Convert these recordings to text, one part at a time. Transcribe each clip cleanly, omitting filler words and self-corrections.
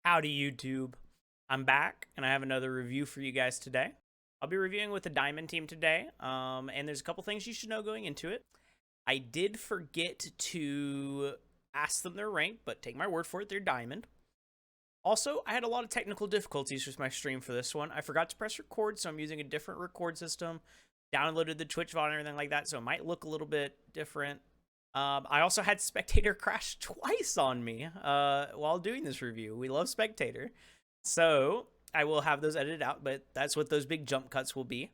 Howdy YouTube. I'm back and I have another review for you guys today. I'll be reviewing with the Diamond team today, and there's a couple things you should know going into it. I did forget to ask them their rank, but take my word for it, they're Diamond. Also, I had a lot of technical difficulties with my stream for this one. I forgot to press record, so I'm using a different record system. Downloaded the Twitch VOD and everything like that, so it might look a little bit different. I also had Spectator crash twice on me while doing this review. We love Spectator. So I will have those edited out, but that's what those big jump cuts will be.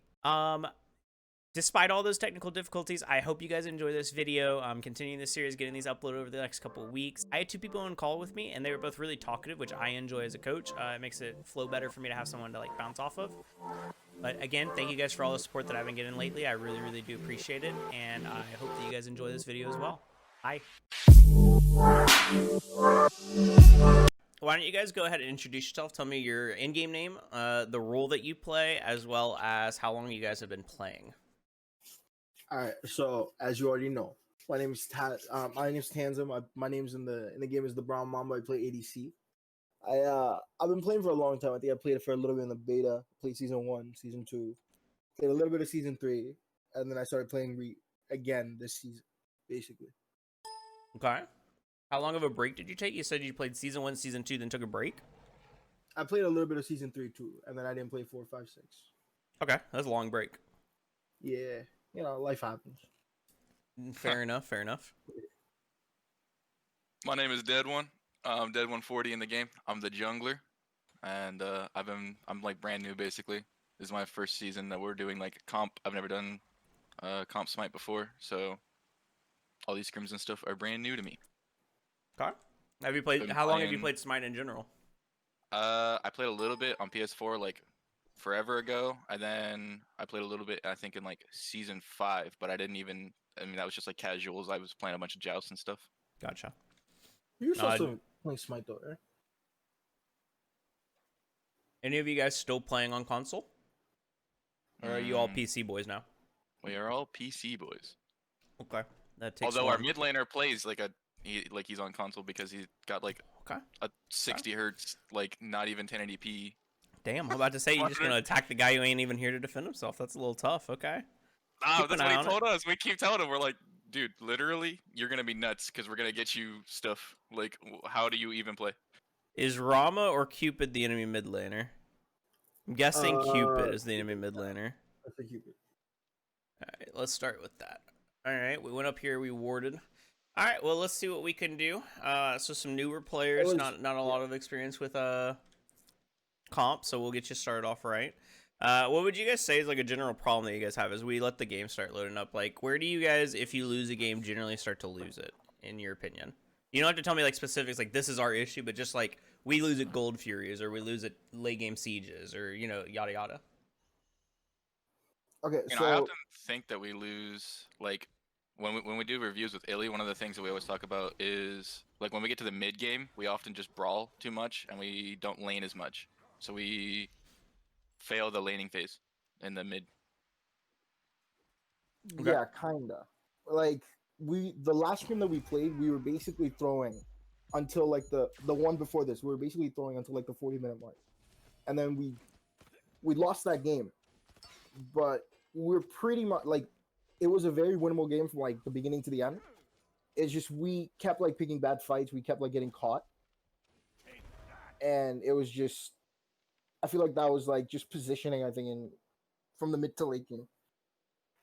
Despite all those technical difficulties, I hope you guys enjoy this video. I'm continuing this series, getting these uploaded over the next couple of weeks. I had two people on call with me, and they were both really talkative, which I enjoy as a coach. It makes it flow better for me to have someone to like bounce off of. But again, thank you guys for all the support that I've been getting lately. I really, really do appreciate it, and I hope that you guys enjoy this video as well. Bye. Why don't you guys go ahead and introduce yourself? Tell me your in-game name, the role that you play, as well as how long you guys have been playing. All right, so as you already know, my name is Tanza. My name's in the game is the Brown Mamba. I play ADC. I've been playing for a long time. I think I played it for a little bit in the beta. Played season 1, season 2, played a little bit of season 3, and then I started playing again this season, basically. Okay. How long of a break did you take? You said you played season 1, season 2, then took a break. I played a little bit of season 3 too, and then I didn't play 4, 5, 6. Okay, that's a long break. Yeah, life happens. Fair enough. Fair enough. My name is Dead One. I'm Dead 140 in the game. I'm the jungler, and I'm like brand new basically. This is my first season that we're doing like comp. I've never done comp Smite before, so all these scrims and stuff are brand new to me. Okay. Have you played? How long have you played Smite in general? I played a little bit on PS4 like forever ago, and then I played a little bit I think in like season 5, but I didn't even. I mean that was just like casuals. I was playing a bunch of jousts and stuff. Gotcha. You're also playing Smite though, right? Any of you guys still playing on console? Or are you all PC boys now? We are all PC boys. Okay. That takes Although our mid laner plays like he's on console because he's got like a 60 hertz, like not even 1080p. Damn, I'm about to say you're just gonna attack the guy who ain't even here to defend himself. That's a little tough. Okay. That's what he told us. We keep telling him, we're like, dude, literally, you're gonna be nuts because we're gonna get you stuff. Like, how do you even play? Is Rama or Cupid the enemy mid laner? I'm guessing Cupid is the enemy mid laner. I think Cupid. Alright, let's start with that. Alright, we went up here, we warded. Alright, well, let's see what we can do. So some newer players, not a lot of experience with comp, so we'll get you started off right. What would you guys say is like a general problem that you guys have as we let the game start loading up? Like, where do you guys, if you lose a game, generally start to lose it, in your opinion? You don't have to tell me like specifics, like this is our issue, but just like we lose at Gold Furies or we lose at late game sieges or, you know, yada yada. Okay, so I often think that we lose, like, when we do reviews with Illy, one of the things that we always talk about is, like, when we get to the mid game, we often just brawl too much and we don't lane as much. So we fail the laning phase in the mid. Okay. Yeah, kinda. Like the last game that we played, we were basically throwing until like the one before this. We were basically throwing until like the 40-minute mark, and then we lost that game. But we're pretty much like it was a very winnable game from like the beginning to the end. It's just we kept like picking bad fights. We kept like getting caught, and it was just. I feel like that was like just positioning. I think from the mid to late game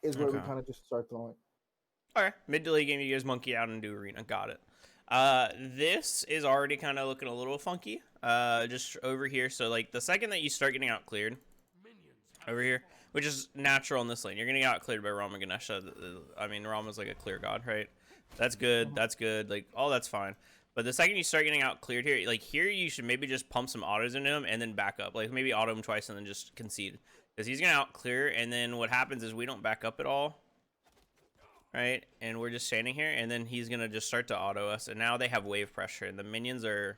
is where we kind of just start throwing. All right, mid to late game, you guys monkey out and do arena. Got it. This is already kind of looking a little funky. Just over here. So like the second that you start getting out cleared, over here, which is natural in this lane, you're gonna get out cleared by Rama Ganesha. I mean, Rama's like a clear god, right? That's good. That's good. Like all that's fine. But the second you start getting out cleared here, like here, you should maybe just pump some autos into him and then back up. Like maybe auto him twice and then just concede. Because he's going to out clear, and then what happens is we don't back up at all. Right? And we're just standing here, and then he's going to just start to auto us. And now they have wave pressure, and the minions are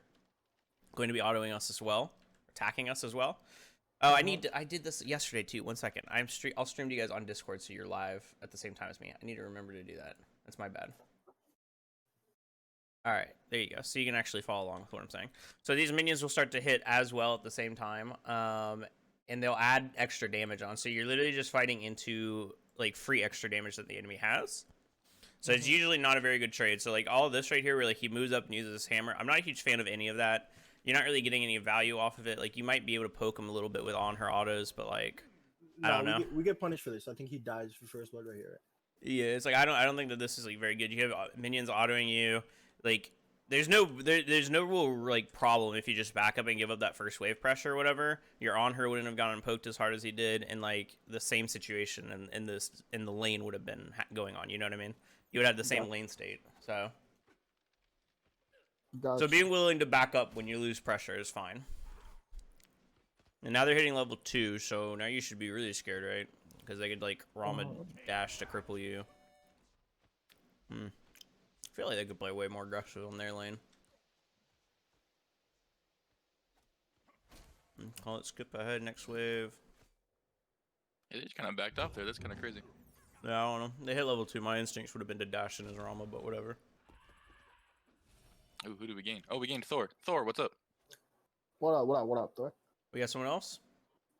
going to be autoing us as well. Attacking us as well. Oh, I did this yesterday too. 1 second. I'll stream to you guys on Discord so you're live at the same time as me. I need to remember to do that. That's my bad. All right, there you go. So you can actually follow along with what I'm saying. So these minions will start to hit as well at the same time, and they'll add extra damage on. So you're literally just fighting into like free extra damage that the enemy has. So it's usually not a very good trade. So like all of this right here, where like he moves up and uses his hammer, I'm not a huge fan of any of that. You're not really getting any value off of it. Like you might be able to poke him a little bit with on her autos, but like I don't know. We get punished for this. I think he dies for first blood right here. Yeah, it's like I don't think that this is like very good. You have minions autoing you. Like there's no real like problem if you just back up and give up that first wave pressure or whatever. Your on her wouldn't have gotten poked as hard as he did, and like the same situation in the lane would have been going on. You know what I mean? You would have the same lane state. So Gotcha. being willing to back up when you lose pressure is fine. And now they're hitting level 2, so now you should be really scared, right? Because they could like Rama dash to cripple you. I feel like they could play way more aggressive on their lane. Call it skip ahead next wave. Yeah, they just kind of backed off there. That's kind of crazy. Yeah, I don't know. They hit level 2. My instincts would have been to dash in his Rama, but whatever. Ooh, who do we gain? Oh, we gained Thor. Thor, what's up? What up, Thor? We got someone else?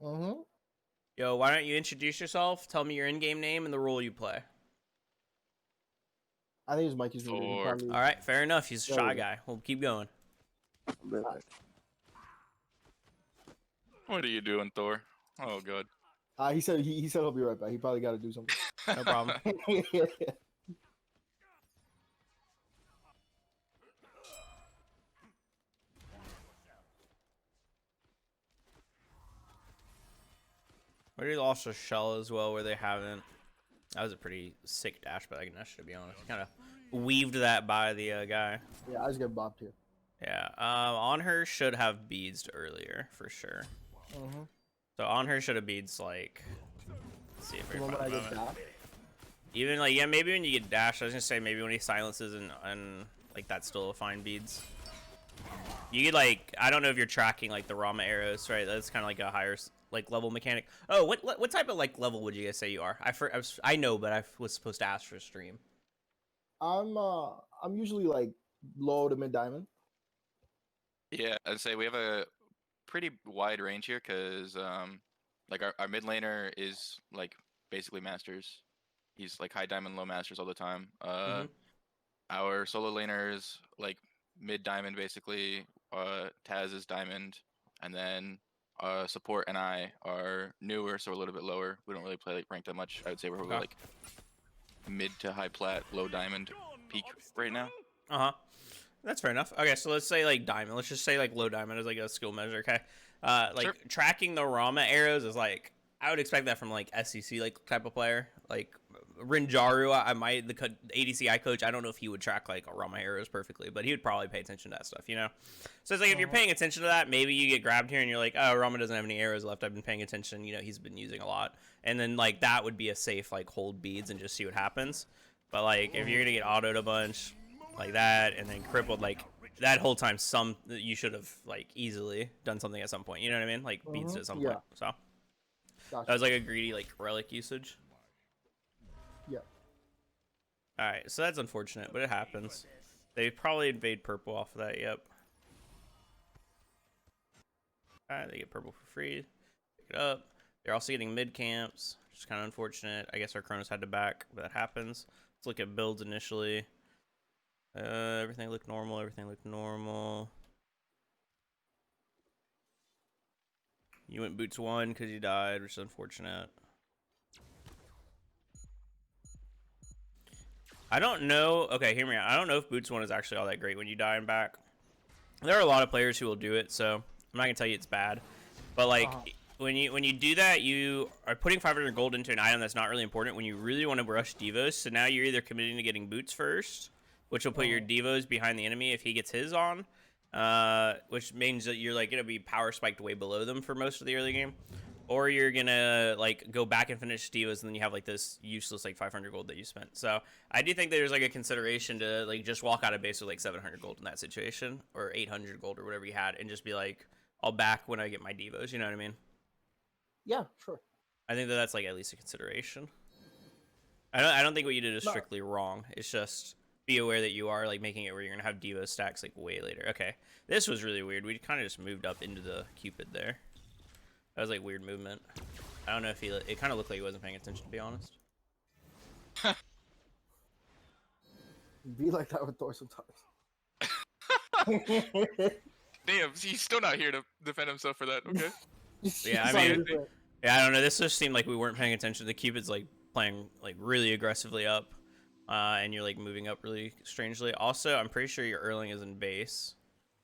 Mm-hmm. Yo, why don't you introduce yourself? Tell me your in-game name and the role you play. I think it's Mikey's Thor. All right, fair enough. He's a shy guy. We'll keep going. What are you doing, Thor? Oh, God. He said he'll be right back. He probably got to do something. No problem. Or they lost a shell as well where they haven't. That was a pretty sick dash back dash, to be honest. Kind of weaved that by the guy. Yeah, I just get bopped here. Yeah, on her should have beads earlier for sure. So on her should have beads like. Let's see if we I get that. Even like yeah, maybe when you get dashed, I was gonna say maybe when he silences and like that's still a fine beads. You get like I don't know if you're tracking like the Rama arrows, right? That's kind of like a higher like level mechanic. Oh, what type of like level would you guys say you are? I know, but I was supposed to ask for a stream. I'm usually like low to mid diamond. Yeah, I'd say we have a pretty wide range here because like our mid laner is like basically masters. He's like high diamond, low masters all the time. Our solo laner is like mid diamond basically. Taz is diamond, and then support and I are newer, so we're a little bit lower. We don't really play like ranked that much. I would say we're like mid to high plat, low diamond peak right now. That's fair enough. Okay, so let's say like diamond. Let's just say like low diamond is like a skill measure. Okay, like Sure. tracking the Rama arrows is like I would expect that from like SEC like type of player. Like Rinjaru, I might the ADC I coach. I don't know if he would track like Rama arrows perfectly, but he would probably pay attention to that stuff, you know. So it's like if you're paying attention to that, maybe you get grabbed here and you're like, oh, Rama doesn't have any arrows left. I've been paying attention. You know, he's been using a lot, and then like that would be a safe like hold beads and just see what happens. But like if you're gonna get autoed a bunch like that and then crippled like that whole time, you should have like easily done something at some point. You know what I mean? Like beads at some point. So Gotcha. that was like a greedy like relic usage. Yeah. All right, so that's unfortunate, but it happens. They probably invade purple off of that. Yep. All right, they get purple for free. Pick it up. They're also getting mid camps, which is kind of unfortunate. I guess our Kronos had to back, but that happens. Let's look at builds initially. Everything looked normal. Everything looked normal. You went boots 1 because you died, which is unfortunate. I don't know. Okay, hear me out. I don't know if boots 1 is actually all that great when you die and back. There are a lot of players who will do it, so I'm not gonna tell you it's bad. But like when you do that, you are putting 500 gold into an item that's not really important when you really want to rush Devos. So now you're either committing to getting boots first, which will put your Devos behind the enemy if he gets his on, which means that you're like gonna be power spiked way below them for most of the early game, or you're gonna like go back and finish Devos and then you have like this useless like 500 gold that you spent. So I do think there's like a consideration to like just walk out of base with like 700 gold in that situation, or 800 gold or whatever you had, and just be like, I'll back when I get my Devos. You know what I mean? Yeah, sure. I think that's like at least a consideration. I don't think what you did is strictly wrong. It's just be aware that you are like making it where you're gonna have Devo stacks like way later. Okay, this was really weird. We kind of just moved up into the Cupid there. That was like weird movement. I don't know if he. It kind of looked like he wasn't paying attention, to be honest. Be like that with Thor sometimes. Damn, he's still not here to defend himself for that. Okay. Yeah, I mean, yeah, I don't know. This just seemed like we weren't paying attention. The Cupid's like playing like really aggressively up, and you're like moving up really strangely. Also, I'm pretty sure your Erling is in base,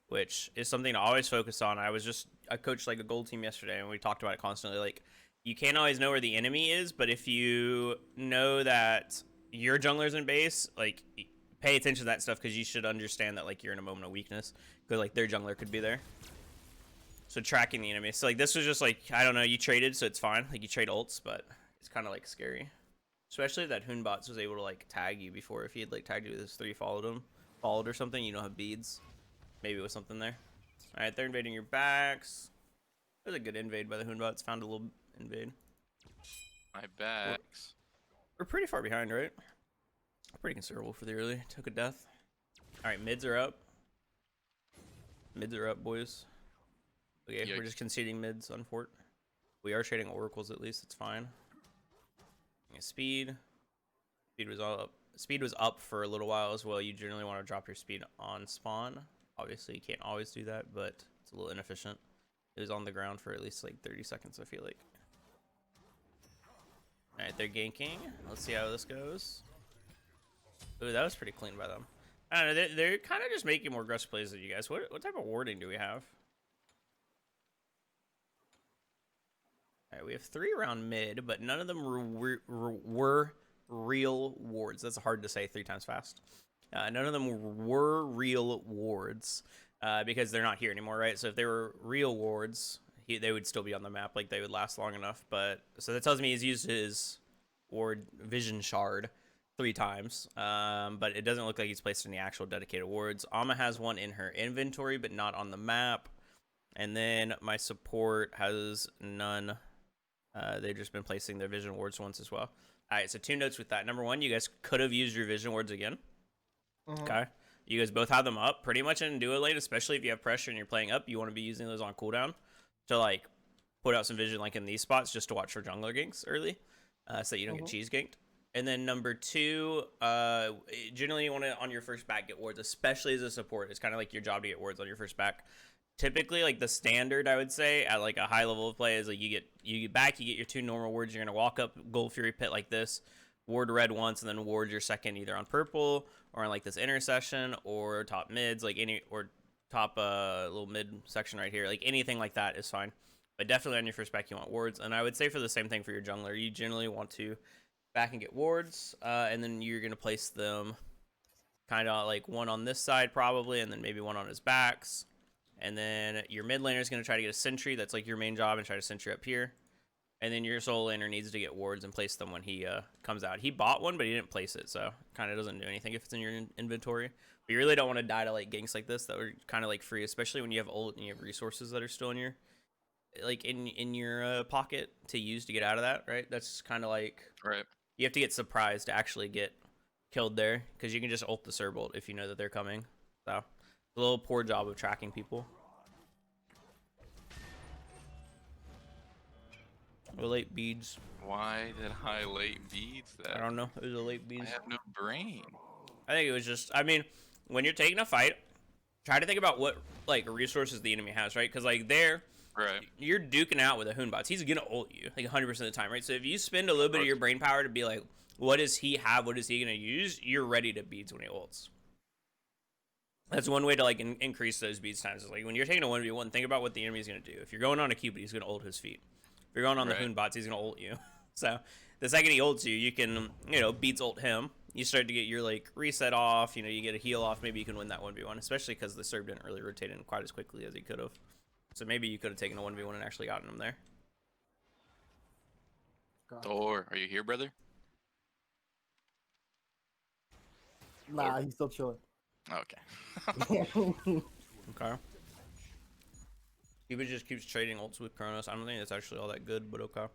which is something to always focus on. I coached like a gold team yesterday, and we talked about it constantly. Like, you can't always know where the enemy is, but if you know that your jungler's in base, like, pay attention to that stuff, because you should understand that like you're in a moment of weakness, because like their jungler could be there. So tracking the enemy. So like this was just like, I don't know, you traded, so it's fine. Like you trade ults, but it's kind of like scary. Especially if that Hoonbots was able to like tag you before. If he had like tagged you with his 3 followed or something, you don't have beads. Maybe it was something there. Alright, they're invading your backs. It was a good invade by the Hoonbots. Found a little invade. My backs. We're pretty far behind, right? Pretty considerable for the early. Took a death. Alright, mids are up. Mids are up, boys. Okay, Yikes. we're just conceding mids on fort. We are trading oracles at least. It's fine. Okay, speed. Speed was all up. Speed was up for a little while as well. You generally want to drop your speed on spawn. Obviously, you can't always do that, but it's a little inefficient. It was on the ground for at least like 30 seconds, I feel like. Alright, they're ganking. Let's see how this goes. Ooh, that was pretty clean by them. I don't know, they're kind of just making more aggressive plays than you guys. What type of warding do we have? Alright, we have 3 around mid, but none of them were real wards. That's hard to say 3 times fast. None of them were real wards, because they're not here anymore, right? So if they were real wards, they would still be on the map, like they would last long enough. But so that tells me he's used his ward vision shard 3 times, but it doesn't look like he's placed any actual dedicated wards. Amma has one in her inventory, but not on the map. And then my support has none. They've just been placing their vision wards once as well. All right, so 2 notes with that. Number 1, you guys could have used your vision wards again. Okay. You guys both have them up pretty much in duo lane, especially if you have pressure and you're playing up. You want to be using those on cooldown to like put out some vision like in these spots just to watch for jungler ganks early, so that you don't get cheese ganked. And then number 2, generally you want to on your first back get wards, especially as a support. It's kind of like your job to get wards on your first back. Typically, like the standard, I would say, at like a high level of play is like you get back, you get your 2 normal wards. You're gonna walk up Gold Fury Pit like this, ward red once, and then ward your second either on purple or on like this intercession or top mids, like any or top little mid section right here, like anything like that is fine. But definitely on your first back, you want wards. And I would say for the same thing for your jungler, you generally want to back and get wards, and then you're gonna place them kind of like one on this side probably, and then maybe one on his backs. And then your mid laner is going to try to get a sentry. That's like your main job, and try to sentry up here. And then your solo laner needs to get wards and place them when he comes out. He bought one, but he didn't place it, so kind of doesn't do anything if it's in your inventory. But you really don't want to die to like ganks like this that are kind of like free, especially when you have ult and you have resources that are still in your like in your pocket to use to get out of that, right? That's kind of like Right. you have to get surprised to actually get killed there, because you can just ult the Serb ult if you know that they're coming. So a little poor job of tracking people. Late beads. Why did I late beads that? I don't know. It was a late I beads. have no brain. I think it was just, I mean, when you're taking a fight, try to think about what like resources the enemy has, right? Because like Right. you're duking out with a Hoonbots. He's gonna ult you like 100% of the time, right? So if you spend a little bit of your brain power to be like, what does he have? What is he gonna use? You're ready to beads when he ults. That's one way to like increase those beads times. Is like when you're taking a 1v1, think about what the enemy's gonna do. If you're going on a Cupid, he's gonna ult his feet. If you're going on the Hoonbots, he's gonna ult you. So the second he ults you, you can, beats ult him. You start to get your like reset off. You get a heal off. Maybe you can win that 1v1, especially because the Serb didn't really rotate in quite as quickly as he could have. So maybe you could have taken a 1v1 and actually gotten him there. Thor, are you here, brother? Nah, he's still chilling. Okay. Okay. He just keeps trading ults with Kronos. I don't think that's actually all that good, but okay.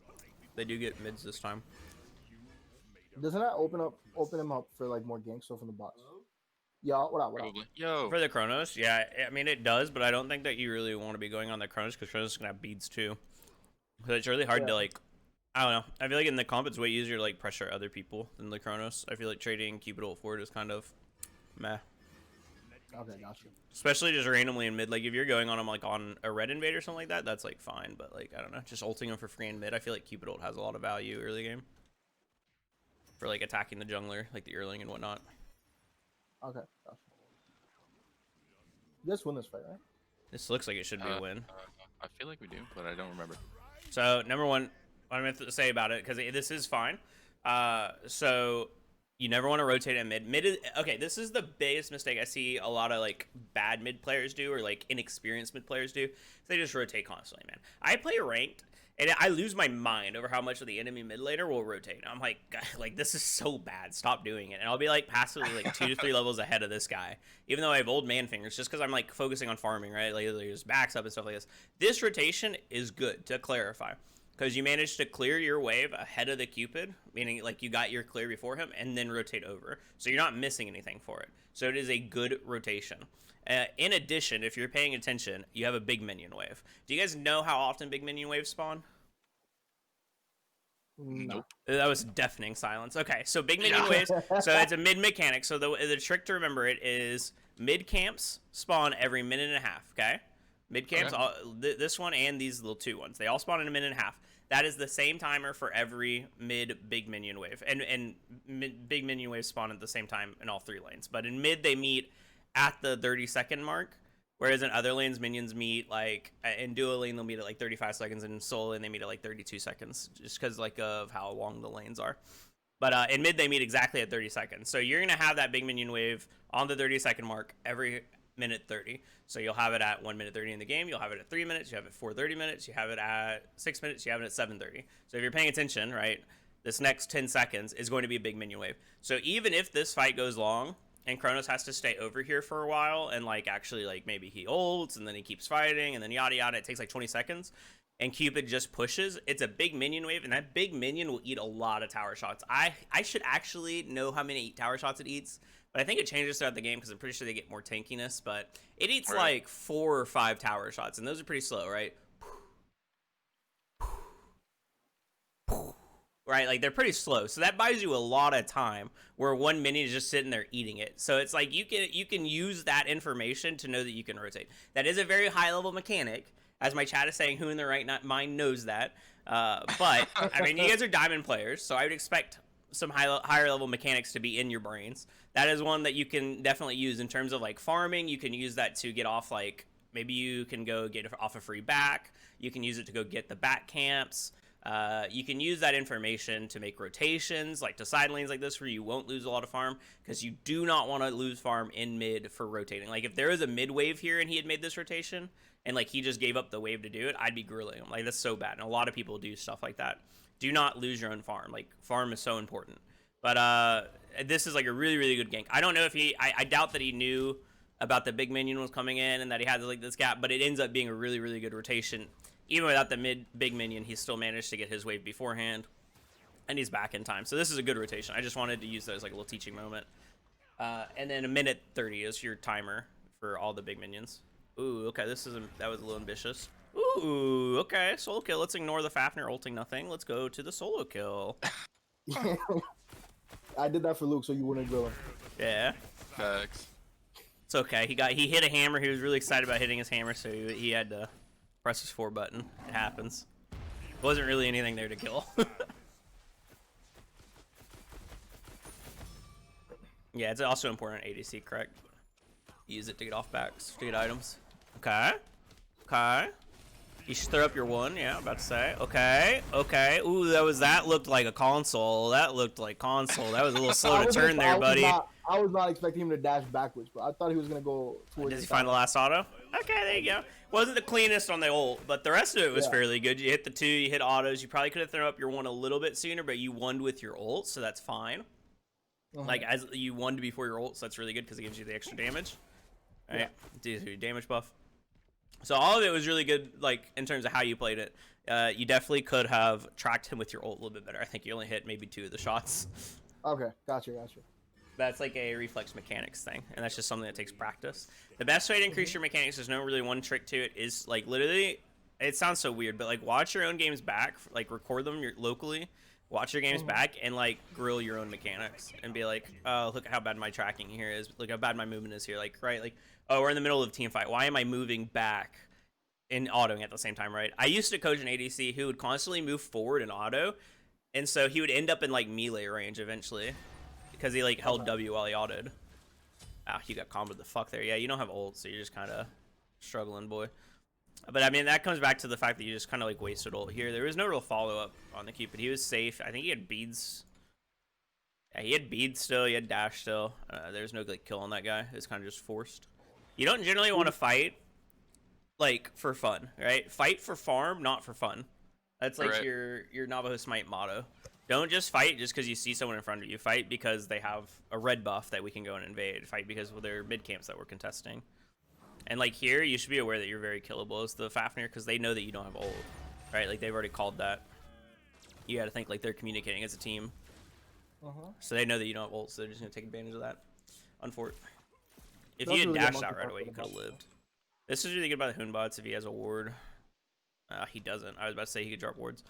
They do get mids this time. Doesn't that open him up for like more gank stuff from the bots? Yeah, what up, what up? Probably. Yo. For the Chronos, yeah, I mean it does, but I don't think that you really want to be going on the Chronos because Chronos is gonna have beads too. So it's really hard Yeah. to like. I don't know. I feel like in the comp it's way easier to like pressure other people than the Chronos. I feel like trading Cupid ult forward is kind of meh. Okay, got you. Especially just randomly in mid. Like if you're going on him like on a red invade or something like that, that's like fine. But like I don't know, just ulting him for free in mid. I feel like Cupid ult has a lot of value early game for like attacking the jungler, like the Earling and whatnot. Okay, got you. Just win this fight, right? This looks like it should be a win. I feel like we do, but I don't remember. So number one, what I'm going to say about it, because this is fine. So you never want to rotate at mid. Mid is, okay, this is the biggest mistake I see a lot of like bad mid players do, or like inexperienced mid players do. They just rotate constantly, man. I play ranked, and I lose my mind over how much of the enemy mid laner will rotate. I'm like, God, like this is so bad. Stop doing it. And I'll be like passively like 2 to 3 levels ahead of this guy, even though I have old man fingers, just because I'm like focusing on farming, right? Like there's backs up and stuff like this. This rotation is good, to clarify, because you managed to clear your wave ahead of the Cupid, meaning like you got your clear before him and then rotate over. So you're not missing anything for it. So it is a good rotation. In addition, if you're paying attention, you have a big minion wave. Do you guys know how often big minion waves spawn? Nope. That was deafening silence. Okay, so big minion waves. So it's a mid mechanic. So the trick to remember it is mid camps spawn every minute and a half. Okay, mid camps. Okay. This one and these little 2 ones. They all spawn in a minute and a half. That is the same timer for every mid big minion wave, and big minion waves spawn at the same time in all 3 lanes. But in mid they meet at the 30-second mark, whereas in other lanes minions meet like in duo lane they'll meet at like 35 seconds, and in solo lane they meet at like 32 seconds, just because like of how long the lanes are. But in mid they meet exactly at 30 seconds. So you're gonna have that big minion wave on the 30-second mark every minute 30. So you'll have it at 1 minute 30 in the game, you'll have it at 3 minutes, you have it at 4:30 minutes, you have it at 6 minutes, you have it at 7:30. So if you're paying attention, right, this next 10 seconds is going to be a big minion wave. So even if this fight goes long and Kronos has to stay over here for a while and like actually like maybe he ults and then he keeps fighting and then yada yada, it takes like 20 seconds and Cupid just pushes, it's a big minion wave, and that big minion will eat a lot of tower shots. I should actually know how many tower shots it eats, but I think it changes throughout the game because I'm pretty sure they get more tankiness, but it eats like 4 or 5 tower shots, and those are pretty slow, right? Right, like they're pretty slow, so that buys you a lot of time where one minion is just sitting there eating it. So it's like you can use that information to know that you can rotate. That is a very high level mechanic, as my chat is saying. Who in their right mind knows that? But I mean, you guys are diamond players, so I would expect some higher level mechanics to be in your brains. That is one that you can definitely use in terms of like farming. You can use that to get off, like maybe you can go get off a free back. You can use it to go get the back camps. You can use that information to make rotations, like to side lanes like this, where you won't lose a lot of farm, because you do not want to lose farm in mid for rotating. Like if there was a mid wave here and he had made this rotation and like he just gave up the wave to do it, I'd be grilling him. Like that's so bad, and a lot of people do stuff like that. Do not lose your own farm. Like farm is so important. But this is like a really, really good gank. I don't know if I doubt that he knew about the big minion was coming in and that he had like this gap, but it ends up being a really, really good rotation. Even without the big minion, he still managed to get his wave beforehand, and he's back in time. So this is a good rotation. I just wanted to use that as like a little teaching moment. And then a minute 30 is your timer for all the big minions. Ooh, okay, that was a little ambitious. Ooh, okay, solo kill. Let's ignore the Fafnir ulting nothing. Let's go to the solo kill. I did that for Luke, so you wouldn't grill him. Yeah. Facts. It's okay. He hit a hammer. He was really excited about hitting his hammer, so he had to press his 4 button. It happens. Wasn't really anything there to kill. Yeah, it's also important ADC, correct? Use it to get off backs, to get items. Okay. Okay. You should throw up your 1, yeah, I'm about to say. Okay, okay. Ooh, that looked like a console. That looked like console. That was a little slow to turn there, buddy. I was not expecting him to dash backwards, but I thought he was going to go towards. Does he find the last auto? Okay, there you go. Wasn't the cleanest on the ult, but the rest of it was fairly good. You hit the 2, you hit autos. You probably could have thrown up your 1 a little bit sooner, but you won with your ult, so that's fine. Like, as you won before your ult, so that's really good because it gives you the extra damage. All right, gives you your damage buff. So all of it was really good, like, in terms of how you played it. You definitely could have tracked him with your ult a little bit better. I think you only hit maybe 2 of the shots. Okay, gotcha. That's like a reflex mechanics thing, and that's just something that takes practice. The best way to increase your mechanics, there's no really one trick to it, is like literally, it sounds so weird, but like watch your own games back, like record them locally, watch your games back, and like grill your own mechanics and be like, oh, look how bad my tracking here is, look how bad my movement is here, like, right, like, oh, we're in the middle of a team fight, why am I moving back and autoing at the same time, right? I used to coach an ADC who would constantly move forward in auto, and so he would end up in like melee range eventually because he like held W while he autoed. Ah, you got comboed the fuck there. Yeah, you don't have ult, so you're just kind of struggling, boy. But I mean, that comes back to the fact that you just kind of like wasted ult here. There was no real follow up on the Cupid. He was safe. I think he had beads. Yeah, he had beads still. He had dash still. There's no like kill on that guy. It was kind of just forced. You don't generally want to fight like for fun, right? Fight for farm, not for fun. That's like Right. your NavajoSmite motto. Don't just fight just because you see someone in front of you. Fight because they have a red buff that we can go and invade. Fight because they're mid camps that we're contesting. And like here, you should be aware that you're very killable as the Fafnir because they know that you don't have ult, right? Like they've already called that. You got to think like they're communicating as a team, so they know that you don't have ult, so they're just gonna take advantage of that. Unfortunately, if you had dashed out right away, you could have lived. This is really good by the Hoonbots if he has a ward. He doesn't. I was about to say he could drop wards.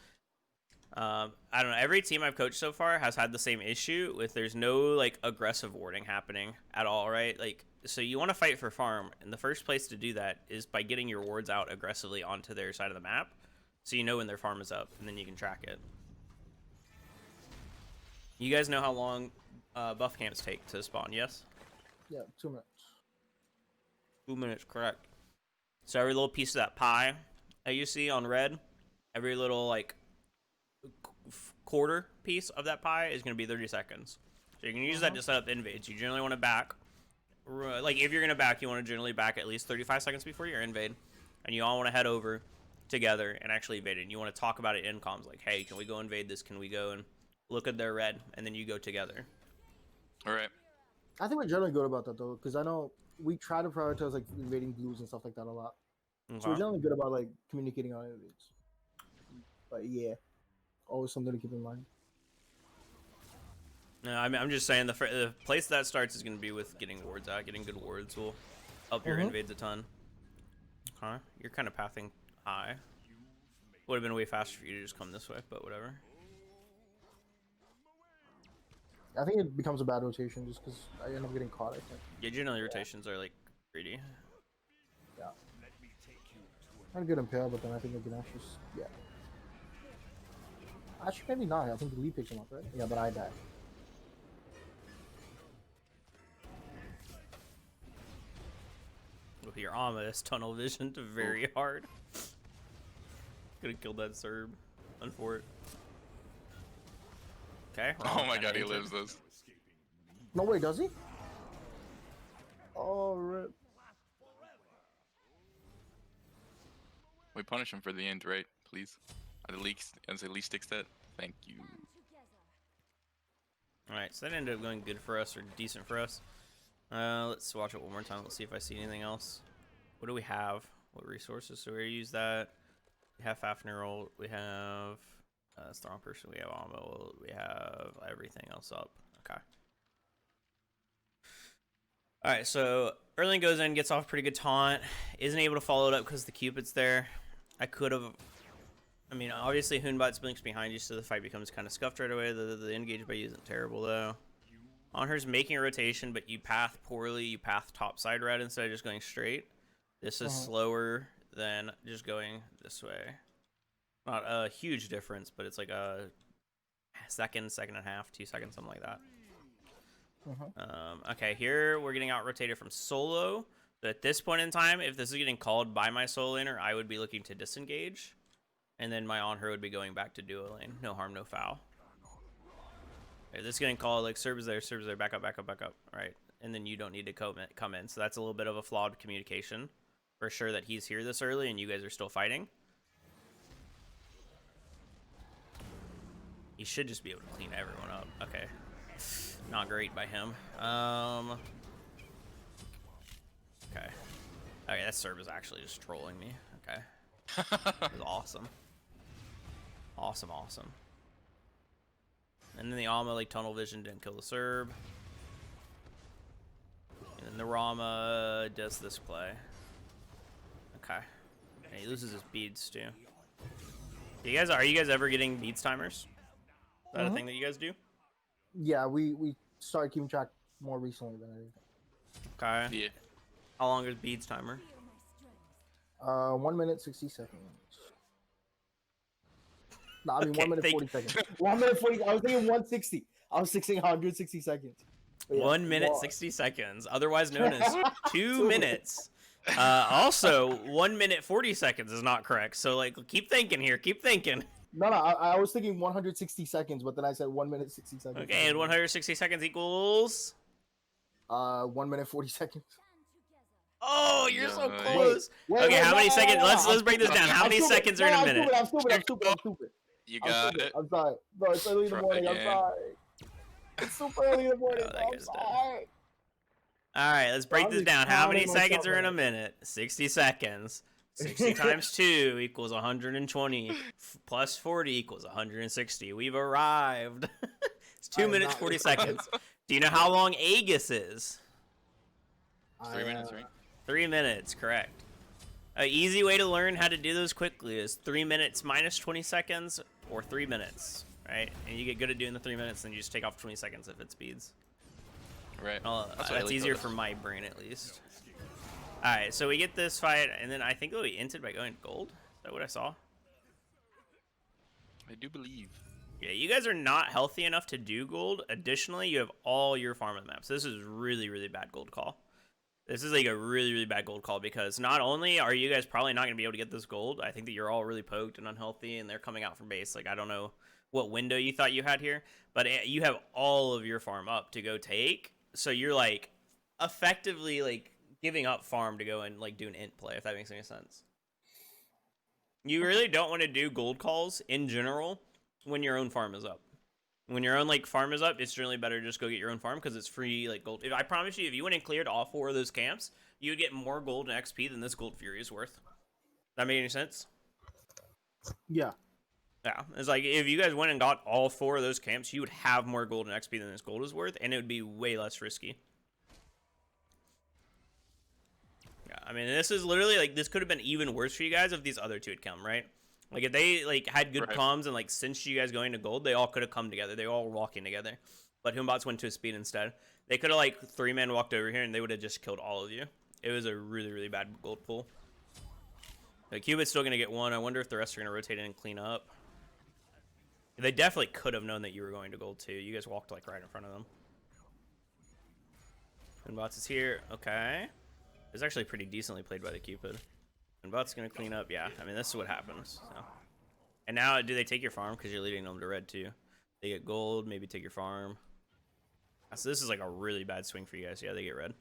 I don't know. Every team I've coached so far has had the same issue with there's no like aggressive warding happening at all, right? Like, so you want to fight for farm, and the first place to do that is by getting your wards out aggressively onto their side of the map, so you know when their farm is up, and then you can track it. You guys know how long buff camps take to spawn? Yes. Yeah, 2 minutes. 2 minutes, correct. So every little piece of that pie that you see on red, every little like quarter piece of that pie is going to be 30 seconds. So you can use that to set up invades. You generally want to back, like if you're going to back, you want to generally back at least 35 seconds before your invade. And you all want to head over together and actually invade it. And you want to talk about it in comms, like, hey, can we go invade this? Can we go and look at their red? And then you go together. All right. I think we're generally good about that though, because I know we try to prioritize like invading blues and stuff like that a lot. So we're generally good about like communicating on invades. But yeah, always something to keep in mind. No, I'm just saying the place that starts is going to be with getting wards out. Getting good wards will help your invades a ton. Okay, you're kind of pathing high. Would have been way faster for you to just come this way, but whatever. I think it becomes a bad rotation just because I end up getting caught. I think. Yeah, generally rotations are like greedy. Yeah. I'm good impale, but then I think I can actually. Yeah. Actually, maybe not. I think the lead picks him up, right? Yeah, but I die. With your Amethyst tunnel vision very hard. Could have killed that Serb. Unfortunate. Okay. Oh my god, he lives this. No way, does he? Oh, rip. We punish him for the end, right? Please. Are the leaks and the least sticks that? Thank you. Alright, so that ended up going good for us, or decent for us. Let's watch it one more time. Let's see if I see anything else. What do we have? What resources? So we use that. We have Fafnir ult. We have Strong Person. We have Ammo. We have everything else up. Okay. Alright, so Erling goes in, gets off a pretty good taunt. Isn't able to follow it up because the Cupid's there. I could have... I mean, obviously Hoonbot blinks behind you, so the fight becomes kind of scuffed right away. The engage by you isn't terrible, though. Onher's making a rotation, but you path poorly. You path topside red instead of just going straight. This is slower than just going this way. Not a huge difference, but it's like a second and a half, 2 seconds, something like that. Okay, here we're getting out rotated from solo. But at this point in time, if this is getting called by my solo laner, I would be looking to disengage. And then my on her would be going back to duo lane. No harm, no foul. If this is getting called, like, Serb is there, back up, back up, back up, right? And then you don't need to come in. So that's a little bit of a flawed communication. For sure that he's here this early and you guys are still fighting. He should just be able to clean everyone up. Okay. Not great by him. Okay. Okay, that Serb is actually just trolling me. Okay. That was awesome. Awesome. And then the Alma, like, tunnel vision didn't kill the Serb. And then the Rama does this play. Okay. And he loses his beads too. Are you guys ever getting beads timers? Is that a thing that you guys do? Yeah, we started keeping track more recently than anything. Okay. Yeah. How long is beads timer? 1 minute 60 seconds. No, I mean Okay, 1 minute 40 seconds. 1 minute 40. I was thinking 160. I was thinking 160 seconds. But yeah, 1 minute 60 seconds, otherwise known as 2 minutes. Also, 1 minute 40 seconds is not correct. So like, keep thinking here. Keep thinking. No, I was thinking 160 seconds, but then I said 1 minute 60 seconds. Okay, and 160 seconds equals. 1 minute 40 seconds. Oh, you're so Nice. close. Wait, Okay, wait, how no, many no, seconds? no, no, Let's break this down. How many seconds are in a minute? I'm stupid. You I'm got stupid. it. I'm sorry. Bro, it's early in the Try morning. I'm again. sorry. It's super early in the morning. Oh, that Bro, I'm guy's dead. sorry. All right, let's break I'm this just down. How many counting myself seconds are in a out. minute? 60 seconds. 60 times 2 equals 120. Plus 40 equals 160. We've arrived. It's 2 I am minutes, not 40 recording. seconds. Do you know how long Aegis is? 3 minutes, right? 3 minutes, correct. An easy way to learn how to do those quickly is 3 minutes minus 20 seconds or 3 minutes, right? And you get good at doing the 3 minutes, then you just take off 20 seconds if it speeds. Right. Well, what that's Ellie easier told for us. my brain, at least. Alright, so we get this fight, and then I think we entered by going gold. Is that what I saw? I do believe. Yeah, you guys are not healthy enough to do gold. Additionally, you have all your farm on the map. So this is really, really bad gold call. This is like a really, really bad gold call because not only are you guys probably not going to be able to get this gold, I think that you're all really poked and unhealthy, and they're coming out from base. Like, I don't know what window you thought you had here, but you have all of your farm up to go take. So you're like effectively like giving up farm to go and like do an int play, if that makes any sense. You really don't want to do gold calls in general when your own farm is up. When your own like farm is up, it's generally better to just go get your own farm because it's free like gold. I promise you, if you went and cleared all 4 of those camps, you would get more gold and XP than this gold fury is worth. That make any sense? Yeah. Yeah, it's like if you guys went and got all 4 of those camps, you would have more gold and XP than this gold is worth, and it would be way less risky. Yeah, I mean, this is literally like this could have been even worse for you guys if these other 2 had come, right? Like if they like had good Right. comms and like cinched you guys going to gold, they all could have come together. They all were walking together, but Humbats went to a speed instead. They could have like 3-man walked over here and they would have just killed all of you. It was a really, really bad gold pull. Like Cubit's still gonna get 1. I wonder if the rest are gonna rotate in and clean up. They definitely could have known that you were going to gold too. You guys walked like right in front of them. And Bots is here. Okay. It's actually pretty decently played by the Cupid. And Bots gonna clean up. Yeah, I mean this is what happens. So. And now, do they take your farm because you're leading them to red too? They get gold. Maybe take your farm. So this is like a really bad swing for you guys. Yeah, they get red.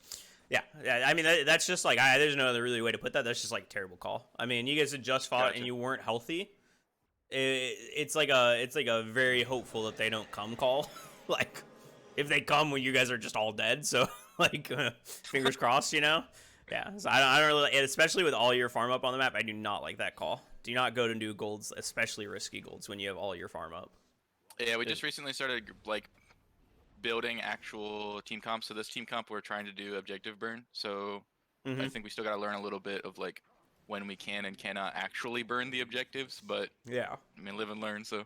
Yeah. I mean that's just like there's no other really way to put that. That's just like terrible call. I mean you guys had just fought Gotcha. and you weren't healthy. It's like a very hopeful that they don't come call. Like if they come when you guys are just all dead, so like fingers crossed, you know. Yeah, so I don't really, especially with all your farm up on the map, I do not like that call. Do not go to do golds, especially risky golds when you have all your farm up. Yeah, we just recently started like building actual team comps. So this team comp we're trying to do objective burn. So I think we still got to learn a little bit of like when we can and cannot actually burn the objectives. But Yeah. I mean, live and learn. So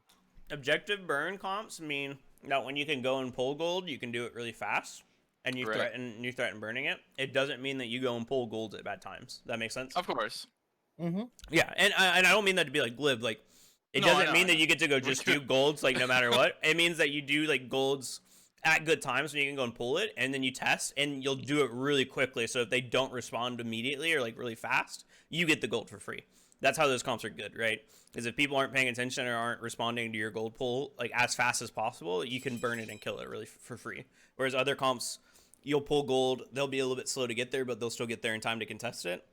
Objective burn comps mean that when you can go and pull gold, you can do it really fast, and you Right. threaten burning it. It doesn't mean that you go and pull golds at bad times. That makes sense? of course, Mm-hmm. Yeah, and I don't mean that to be like glib. Like, it No, I doesn't know, mean I that know. you get to go just do golds like no matter what. It means that you do like golds at good times when you can go and pull it, and then you test, and you'll do it really quickly. So if they don't respond immediately or like really fast, you get the gold for free. That's how those comps are good, right? Is if people aren't paying attention or aren't responding to your gold pull like as fast as possible, you can burn it and kill it really for free. Whereas other comps, you'll pull gold, they'll be a little bit slow to get there, but they'll still get there in time to contest it.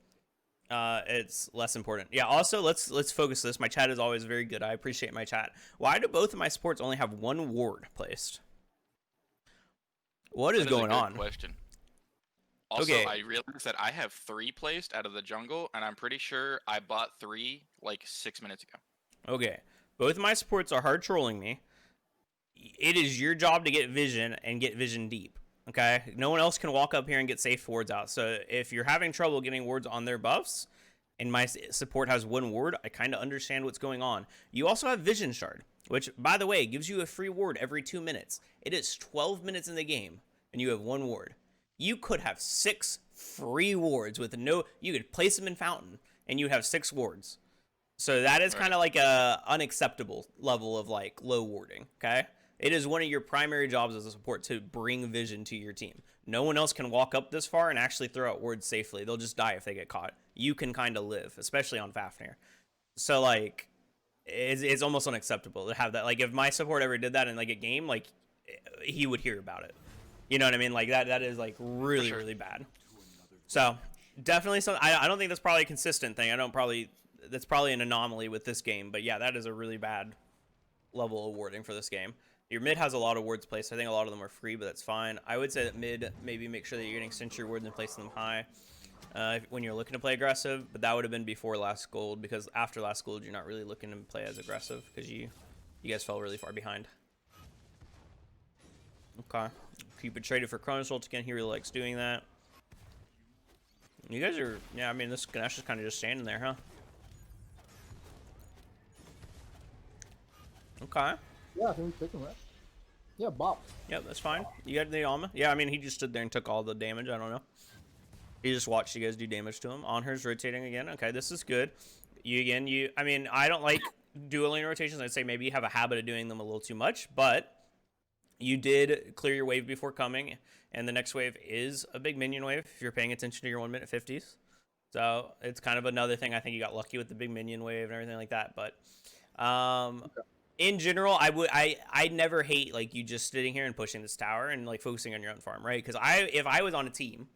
It's less important. Yeah, also let's focus this. My chat is always very good. I appreciate my chat. Why do both of my supports only have 1 ward placed? What is That a going good on? Question. Also, Okay. I realized that I have 3 placed out of the jungle, and I'm pretty sure I bought 3 like 6 minutes ago. Okay, both of my supports are hard trolling me. It is your job to get vision and get vision deep. Okay, no one else can walk up here and get safe wards out. So if you're having trouble getting wards on their buffs, and my support has 1 ward, I kind of understand what's going on. You also have Vision Shard, which, by the way, gives you a free ward every 2 minutes. It is 12 minutes in the game, and you have 1 ward. You could have 6 free wards with no... You could place them in Fountain, and you have 6 wards. So that is kind of like a unacceptable level of, like, low warding, okay? It is one of your primary jobs as a support to bring vision to your team. No one else can walk up this far and actually throw out wards safely. They'll just die if they get caught. You can kind of live, especially on Fafnir. So, like, it's almost unacceptable to have that. Like, if my support ever did that in, like, a game, like, he would hear about it. You know what I mean? Like, that is, like, really, really bad. So, definitely something. I don't think that's probably a consistent thing. That's probably an anomaly with this game. But, yeah, that is a really bad level of warding for this game. Your mid has a lot of wards placed. I think a lot of them are free, but that's fine. I would say that mid, maybe make sure that you're getting sentry wards and placing them high when you're looking to play aggressive. But that would have been before last gold, because after last gold, you're not really looking to play as aggressive because you guys fell really far behind. Okay. Cupid traded for Chronos Ult again. He really likes doing that. You guys are, yeah, I mean, this Ganesh is kind of just standing there, huh? Okay. Yeah, I think he's picking that. Yeah, bop. Yep, that's fine. You got the Alma? Yeah, I mean, he just stood there and took all the damage. I don't know. He just watched you guys do damage to him. On her's rotating again. Okay, this is good. I mean, I don't like dual lane rotations. I'd say maybe you have a habit of doing them a little too much, but you did clear your wave before coming, and the next wave is a big minion wave if you're paying attention to your 1 minute 50s. So it's kind of another thing. I think you got lucky with the big minion wave and everything like that, but in general, I never hate like you just sitting here and pushing this tower and like focusing on your own farm, right? Because if I was on a team,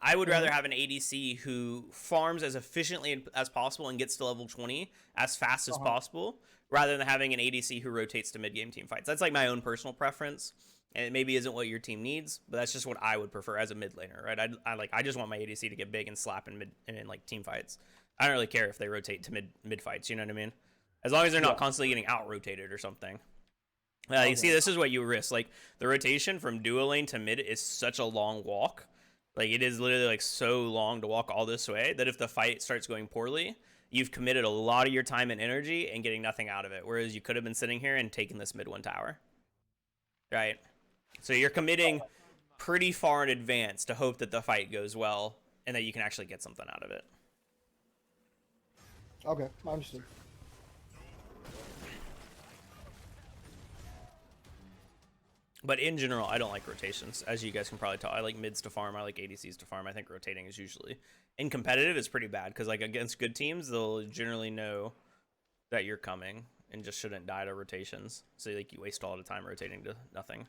I would rather have an ADC who farms as efficiently as possible and gets to level 20 as fast as possible, rather than having an ADC who rotates to mid game team fights. That's like my own personal preference, and it maybe isn't what your team needs, but that's just what I would prefer as a mid laner, right? I just want my ADC to get big and slap in like team fights. I don't really care if they rotate to mid fights, you know what I mean? As long as they're not constantly getting out-rotated or something. You see, this is what you risk. Like, the rotation from dual lane to mid is such a long walk. Like, it is literally, like, so long to walk all this way that if the fight starts going poorly, you've committed a lot of your time and energy and getting nothing out of it. Whereas you could have been sitting here and taking this mid 1 tower. Right? So you're committing pretty far in advance to hope that the fight goes well and that you can actually get something out of it. Okay, I understood. But in general, I don't like rotations, as you guys can probably tell. I like mids to farm. I like ADCs to farm. I think rotating is usually... In competitive, it's pretty bad, because like against good teams, they'll generally know that you're coming and just shouldn't die to rotations. So like you waste all the time rotating to nothing.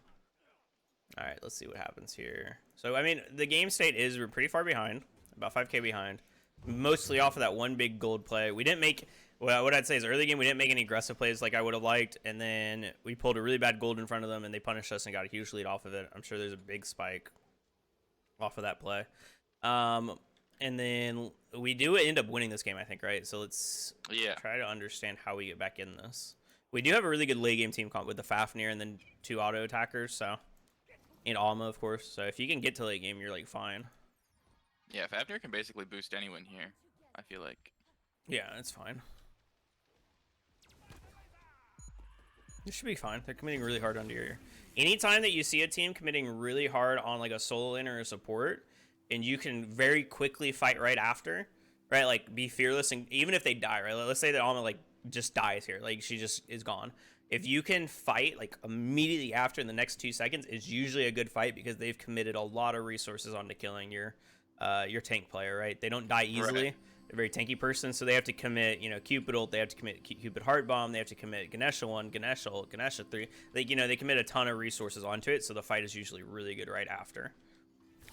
All right, let's see what happens here. So, I mean, the game state is we're pretty far behind, about 5k behind, mostly off of that one big gold play. We didn't make... Well, what I'd say is early game, we didn't make any aggressive plays like I would have liked, and then we pulled a really bad gold in front of them, and they punished us and got a huge lead off of it. I'm sure there's a big spike off of that play. And then we do end up winning this game, I think, right? So let's try to understand how we get back in this. We do have a really good late game team comp with the Fafnir and then 2 auto attackers, so... And Alma, of course. So if you can get to late game, you're, like, fine. Yeah, Fafnir can basically boost anyone here, I feel like. Yeah, it's fine. This should be fine. They're committing really hard under your... Anytime that you see a team committing really hard on like a solo lane or a support, and you can very quickly fight right after, right? Like be fearless, and even if they die, right? Let's say that Alma like just dies here, like she just is gone. If you can fight like immediately after in the next 2 seconds, it's usually a good fight because they've committed a lot of resources onto killing your tank player, right? They don't die easily. Right. A very tanky person, so they have to commit, you know, Cupid ult, they have to commit Cupid Heart Bomb, they have to commit Ganesha 1, Ganesha ult, Ganesha 3. Like, you know, they commit a ton of resources onto it, so the fight is usually really good right after.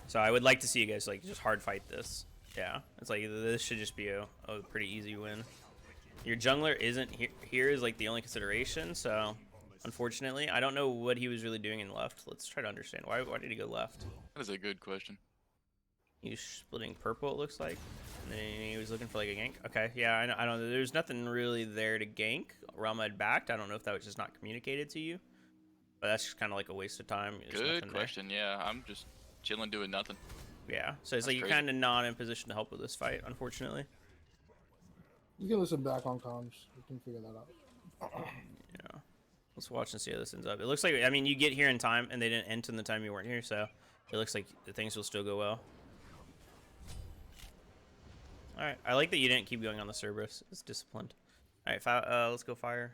So I would like to see you guys, like, just hard fight this. Yeah, it's like, this should just be a pretty easy win. Your jungler isn't here is, like, the only consideration, so unfortunately, I don't know what he was really doing in left. Let's try to understand. Why did he go left? That is a good question. He's splitting purple, it looks like. And then he was looking for like a gank. Okay, yeah, I don't know. There's nothing really there to gank. Realm had backed. I don't know if that was just not communicated to you. but that's just kind of like a waste of time. There's Good nothing there. question. Yeah, I'm just chilling doing nothing. Yeah, so it's That's like you're crazy. kind of not in position to help with this fight, unfortunately. You can listen back on comms. You can figure that out. Yeah. Let's watch and see how this ends up. It looks like, I mean, you get here in time, and they didn't end in the time you weren't here, so it looks like things will still go well. All right, I like that you didn't keep going on the Cerberus. It's disciplined. All right, let's go fire.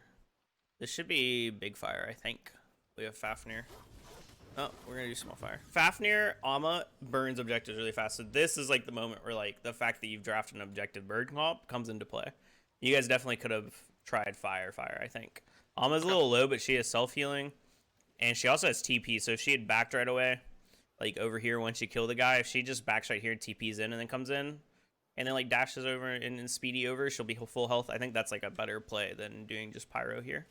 This should be big fire, I think. We have Fafnir. Oh, we're gonna do small fire. Fafnir, Amma burns objectives really fast. So this is like the moment where like the fact that you've drafted an objective bird comp comes into play. You guys definitely could have tried fire, I think. Amma's a little low, but she has self-healing. And she also has TP, so if she had backed right away, like over here once you kill the guy, if she just backs right here, TP's in and then comes in, and then like dashes over and speedy over, she'll be full health. I think that's like a better play than doing just pyro here.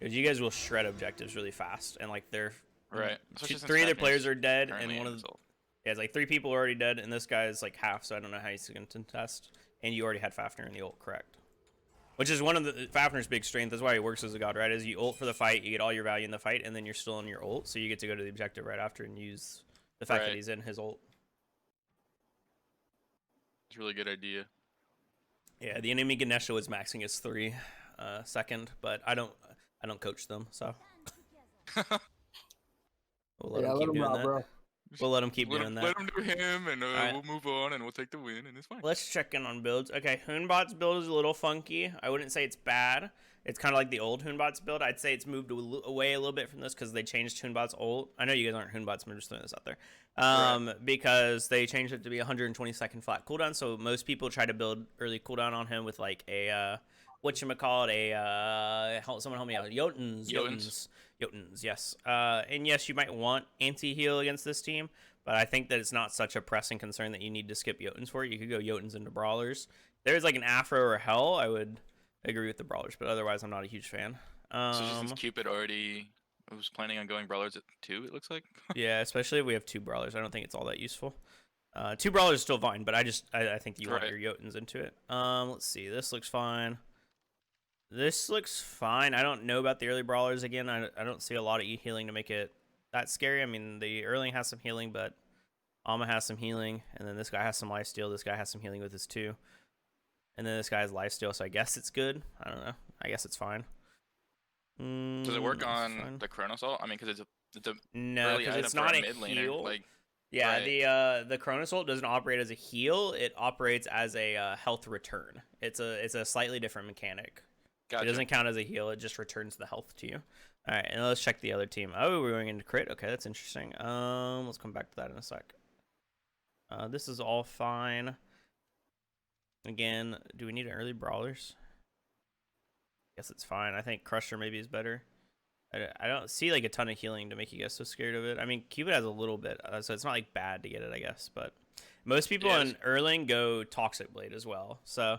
Because you guys will shred objectives really fast, and like they're Right. three of their players are dead, and one of the the. yeah, it's like 3 people are already dead, and this guy's like half, so I don't know how he's going to contest. And you already had Fafnir in the ult, correct? Which is one of the Fafnir's big strength. That's why he works as a god, right? Is you ult for the fight, you get all your value in the fight, and then you're still in your ult, so you get to go to the objective right after and use the fact that he's in his ult. It's a really good idea. Yeah, the enemy Ganesha was maxing his 3 second, but I don't coach them, so we'll let him keep doing that. Bro. We'll let him keep doing that. Let him do him, and right. we'll move on, and we'll take the win, and it's fine. Let's check in on builds. Okay, Hoonbot's build is a little funky. I wouldn't say it's bad. It's kind of like the old Hoonbot's build. I'd say it's moved away a little bit from this because they changed Hoonbot's ult. I know you guys aren't Hoonbots, but I'm just throwing this out there. Right. Because they changed it to be 120-second flat cooldown, so most people try to build early cooldown on him with like a, someone help me out. Jotuns, yes. And yes, you might want anti-heal against this team, but I think that it's not such a pressing concern that you need to skip Jotuns for it. You could go Jotuns into Brawlers. There's like an Afro or Hell, I would agree with the Brawlers, but otherwise I'm not a huge fan. So since Cupid already was planning on going Brawlers at 2, it looks like. Yeah, especially if we have 2 Brawlers. I don't think it's all that useful. 2 Brawlers is still fine, but I think you want your Jotuns into it. Let's see. This looks fine. This looks fine. I don't know about the early Brawlers again. I don't see a lot of healing to make it that scary. I mean, the Erling has some healing, but Amma has some healing, and then this guy has some lifesteal. This guy has some healing with his 2. And then this guy has lifesteal, so I guess it's good. I don't know. I guess it's fine. Does it work on the Chronos ult? I mean, because it's a no, because it's not a heal. Like, yeah, right. The Chronos ult doesn't operate as a heal. It operates as a health return. It's a slightly different mechanic. Gotcha. It doesn't count as a heal. It just returns the health to you. All right, and let's check the other team. Oh, we're going into crit. Okay, that's interesting. Let's come back to that in a sec. This is all fine. Again, do we need early Brawlers? Guess it's fine. I think Crusher maybe is better. I don't see like a ton of healing to make you guys so scared of it. I mean, Cupid has a little bit, so it's not like bad to get it, I guess. But most people in Erling go Toxic Blade as well. So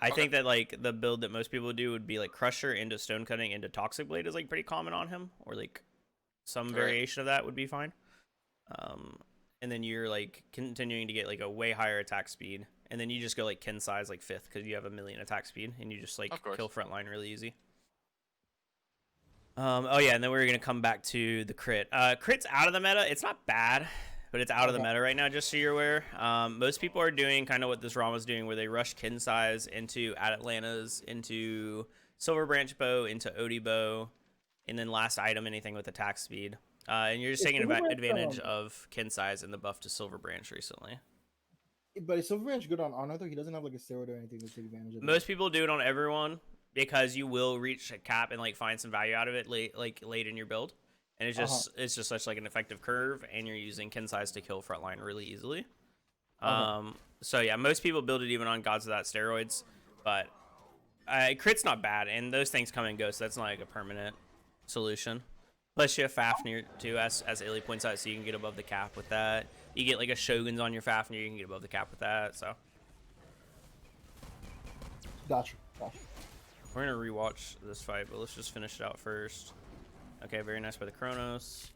I think that like the build that most people do would be like Crusher into Stone Cutting into Toxic Blade is like pretty common on him, or like some variation of that would be fine. And then you're like continuing to get like a way higher attack speed, and then you just go like kin size like 5th because you have 1,000,000 attack speed, and you just like kill frontline really easy. Oh yeah, and then we're gonna come back to the crit. Crit's out of the meta. It's not bad, but it's out of the meta right now, just so you're aware. Most people are doing kind of what this ROM is doing, where they rush kin size into Atlantas, into Silver Branch Bow, into Odie Bow, and then last item anything with attack speed. And you're just taking advantage of kin size and the buff to Silver Branch recently. But is Silver Branch good on Honor though? He doesn't have like a steroid or anything to take advantage of. Most people do it on everyone because you will reach a cap and like find some value out of it late in your build, and it's just such like an effective curve, and you're using kin size to kill frontline really easily. So yeah, most people build it even on Gods Without Steroids, but crit's not bad, and those things come and go, so that's not like a permanent solution. Plus you have Fafnir too, as Illy points out, so you can get above the cap with that. You get like a Shogun's on your Fafnir, you can get above the cap with that, so. Gotcha. We're gonna rewatch this fight, but let's just finish it out first. Okay, very nice by the Chronos.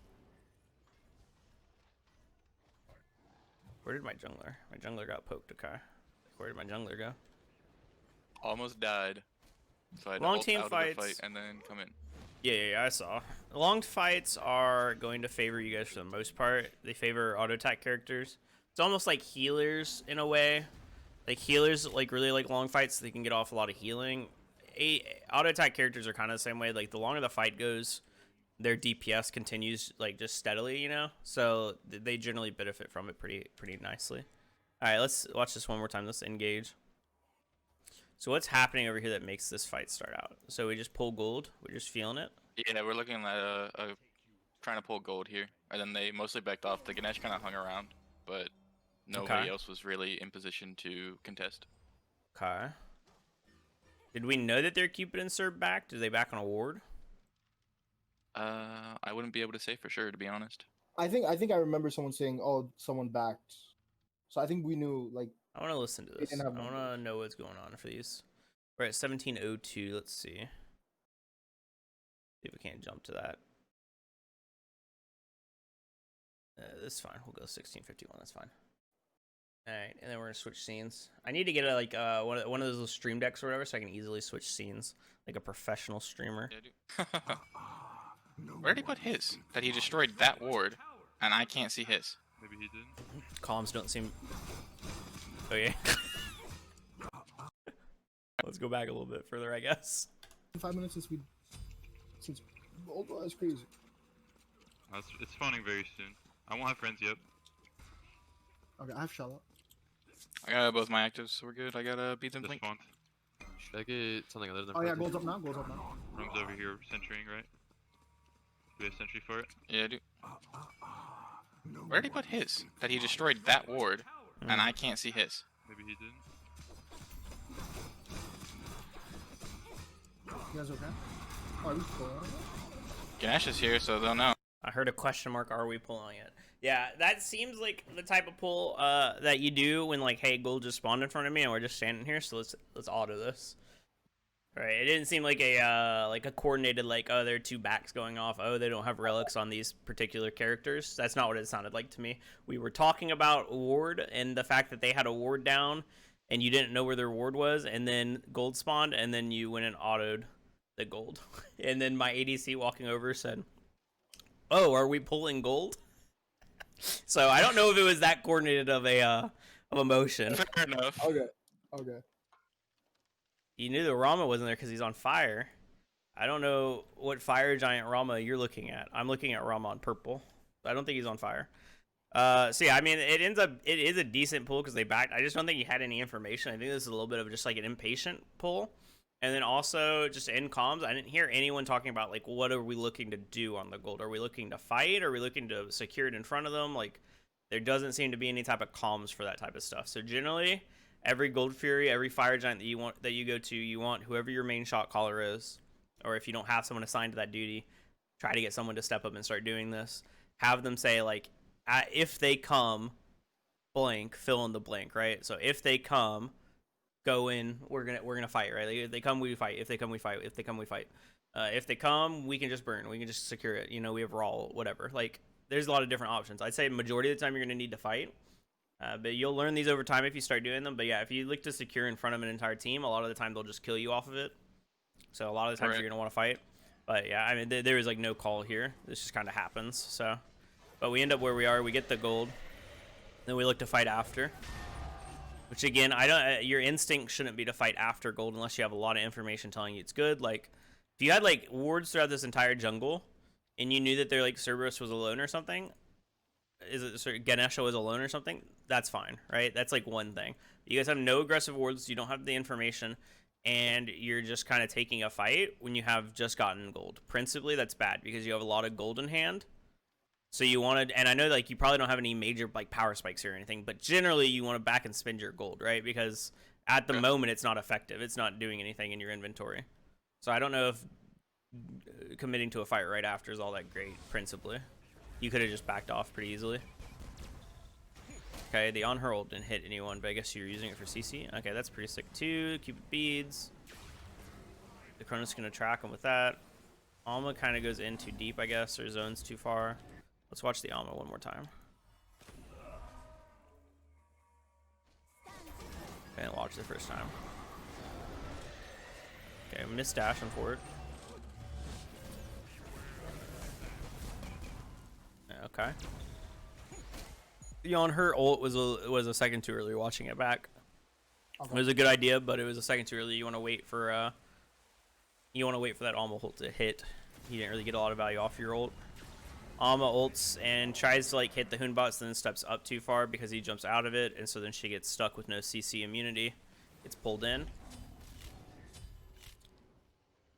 Where did my jungler? My jungler got poked, okay. Where did my jungler go? Almost died. So I had to Long ult team out of the fights. fight and then come in. Yeah, I saw. Long fights are going to favor you guys for the most part. They favor auto attack characters. It's almost like healers in a way. Like healers like really like long fights, so they can get off a lot of healing. Auto attack characters are kind of the same way. Like the longer the fight goes, their DPS continues like just steadily, you know. So they generally benefit from it pretty nicely. All right, let's watch this one more time. Let's engage. So what's happening over here that makes this fight start out? So we just pull gold. We're just feeling it. Yeah, we're looking at trying to pull gold here, and then they mostly backed off. The Ganesh kind of hung around, but nobody else was really in position to contest. Okay. Did we know that their Cupid and Serb back? Did they back on a ward? I wouldn't be able to say for sure, to be honest. I think I remember someone saying, "Oh, someone backed." So I think we knew. Like, I want to listen to this. I want to know what's going on for these. We're at 1702. Let's see. See if we can't jump to that. This is fine. We'll go 1651. That's fine. All right, and then we're gonna switch scenes. I need to get a, one of those little stream decks or whatever, so I can easily switch scenes like a professional streamer. Yeah, where did he put his? That he destroyed that ward, and I can't see his. Maybe he didn't. Columns don't seem. Oh yeah. Let's go back a little bit further, I guess. 5 minutes since gold was crazy. It's spawning very soon. I won't have friends yet. Okay, I have shell up. I got both my actives, so we're good. I gotta beat them. Just spawned. Should I get something other than? Oh yeah, gold's up now. Gold's up now. Room's over here, centering, right? Do we have sentry for it? Yeah, dude. Where did he put his? That he destroyed that ward, and I can't see his. Maybe he didn't. You guys okay? Oh, are we pulling it? Ganesh is here, so they'll know. I heard a question mark. Are we pulling it? Yeah, that seems like the type of pull that you do when like, hey, gold just spawned in front of me and we're just standing here, so let's auto this. Right? It didn't seem like a coordinated like, oh, there are two backs going off. Oh, they don't have relics on these particular characters. That's not what it sounded like to me. We were talking about ward and the fact that they had a ward down and you didn't know where their ward was, and then gold spawned, and then you went and autoed the gold. And then my ADC walking over said, "Oh, are we pulling gold?" So I don't know if it was that coordinated of a motion. Fair enough. Okay. You knew the Rama wasn't there because he's on fire. I don't know what fire giant Rama you're looking at. I'm looking at Rama on purple. I don't think he's on fire. So yeah, I mean, it is a decent pull because they backed. I just don't think he had any information. I think this is a little bit of just like an impatient pull. And then also just in comms, I didn't hear anyone talking about like, what are we looking to do on the gold? Are we looking to fight? Are we looking to secure it in front of them? Like, there doesn't seem to be any type of comms for that type of stuff. So generally, every gold fury, every fire giant that you go to, you want whoever your main shot caller is, or if you don't have someone assigned to that duty, try to get someone to step up and start doing this. Have them say like, if they come, blank, fill in the blank, right? So if they come, go in, we're gonna fight, right? Like, if they come, we fight. If they come, we fight. If they come, we fight. If they come, we can just burn. We can just secure it. You know, we have raw, whatever. Like, there's a lot of different options. I'd say majority of the time you're gonna need to fight, but you'll learn these over time if you start doing them. But yeah, if you look to secure in front of an entire team, a lot of the time they'll just kill you off of it. So a lot of the times you're gonna want to fight. But yeah, I mean, there is like no call here. This just kind of happens. So, but we end up where we are. We get the gold, then we look to fight after. Which again, your instinct shouldn't be to fight after gold unless you have a lot of information telling you it's good. Like, if you had like wards throughout this entire jungle, and you knew that their like Cerberus was alone or something, Ganesha was alone or something, that's fine, right? That's like one thing. You guys have no aggressive wards, you don't have the information, and you're just kind of taking a fight when you have just gotten gold. Principally, that's bad because you have a lot of gold in hand. So you wanted, and I know like you probably don't have any major like power spikes or anything, but generally you want to back and spend your gold, right? Because at the moment it's not effective. It's not doing anything in your inventory. So I don't know if committing to a fight right after is all that great, principally. You could have just backed off pretty easily. Okay, the on-hurl didn't hit anyone, but I guess you're using it for CC. Okay, that's pretty sick too. Cupid beads. The Cronus is going to track him with that. Alma kind of goes in too deep, I guess, or zones too far. Let's watch the Alma one more time. Okay, and watch the first time. Okay, missed dash on forward. Okay. On her ult was a second too early. Watching it back, Okay. it was a good idea, but it was a second too early. You want to wait for that Alma ult to hit. You didn't really get a lot of value off your ult. Alma ults and tries to like hit the Hoonbots, then steps up too far because he jumps out of it, and so then she gets stuck with no CC immunity. Gets pulled in.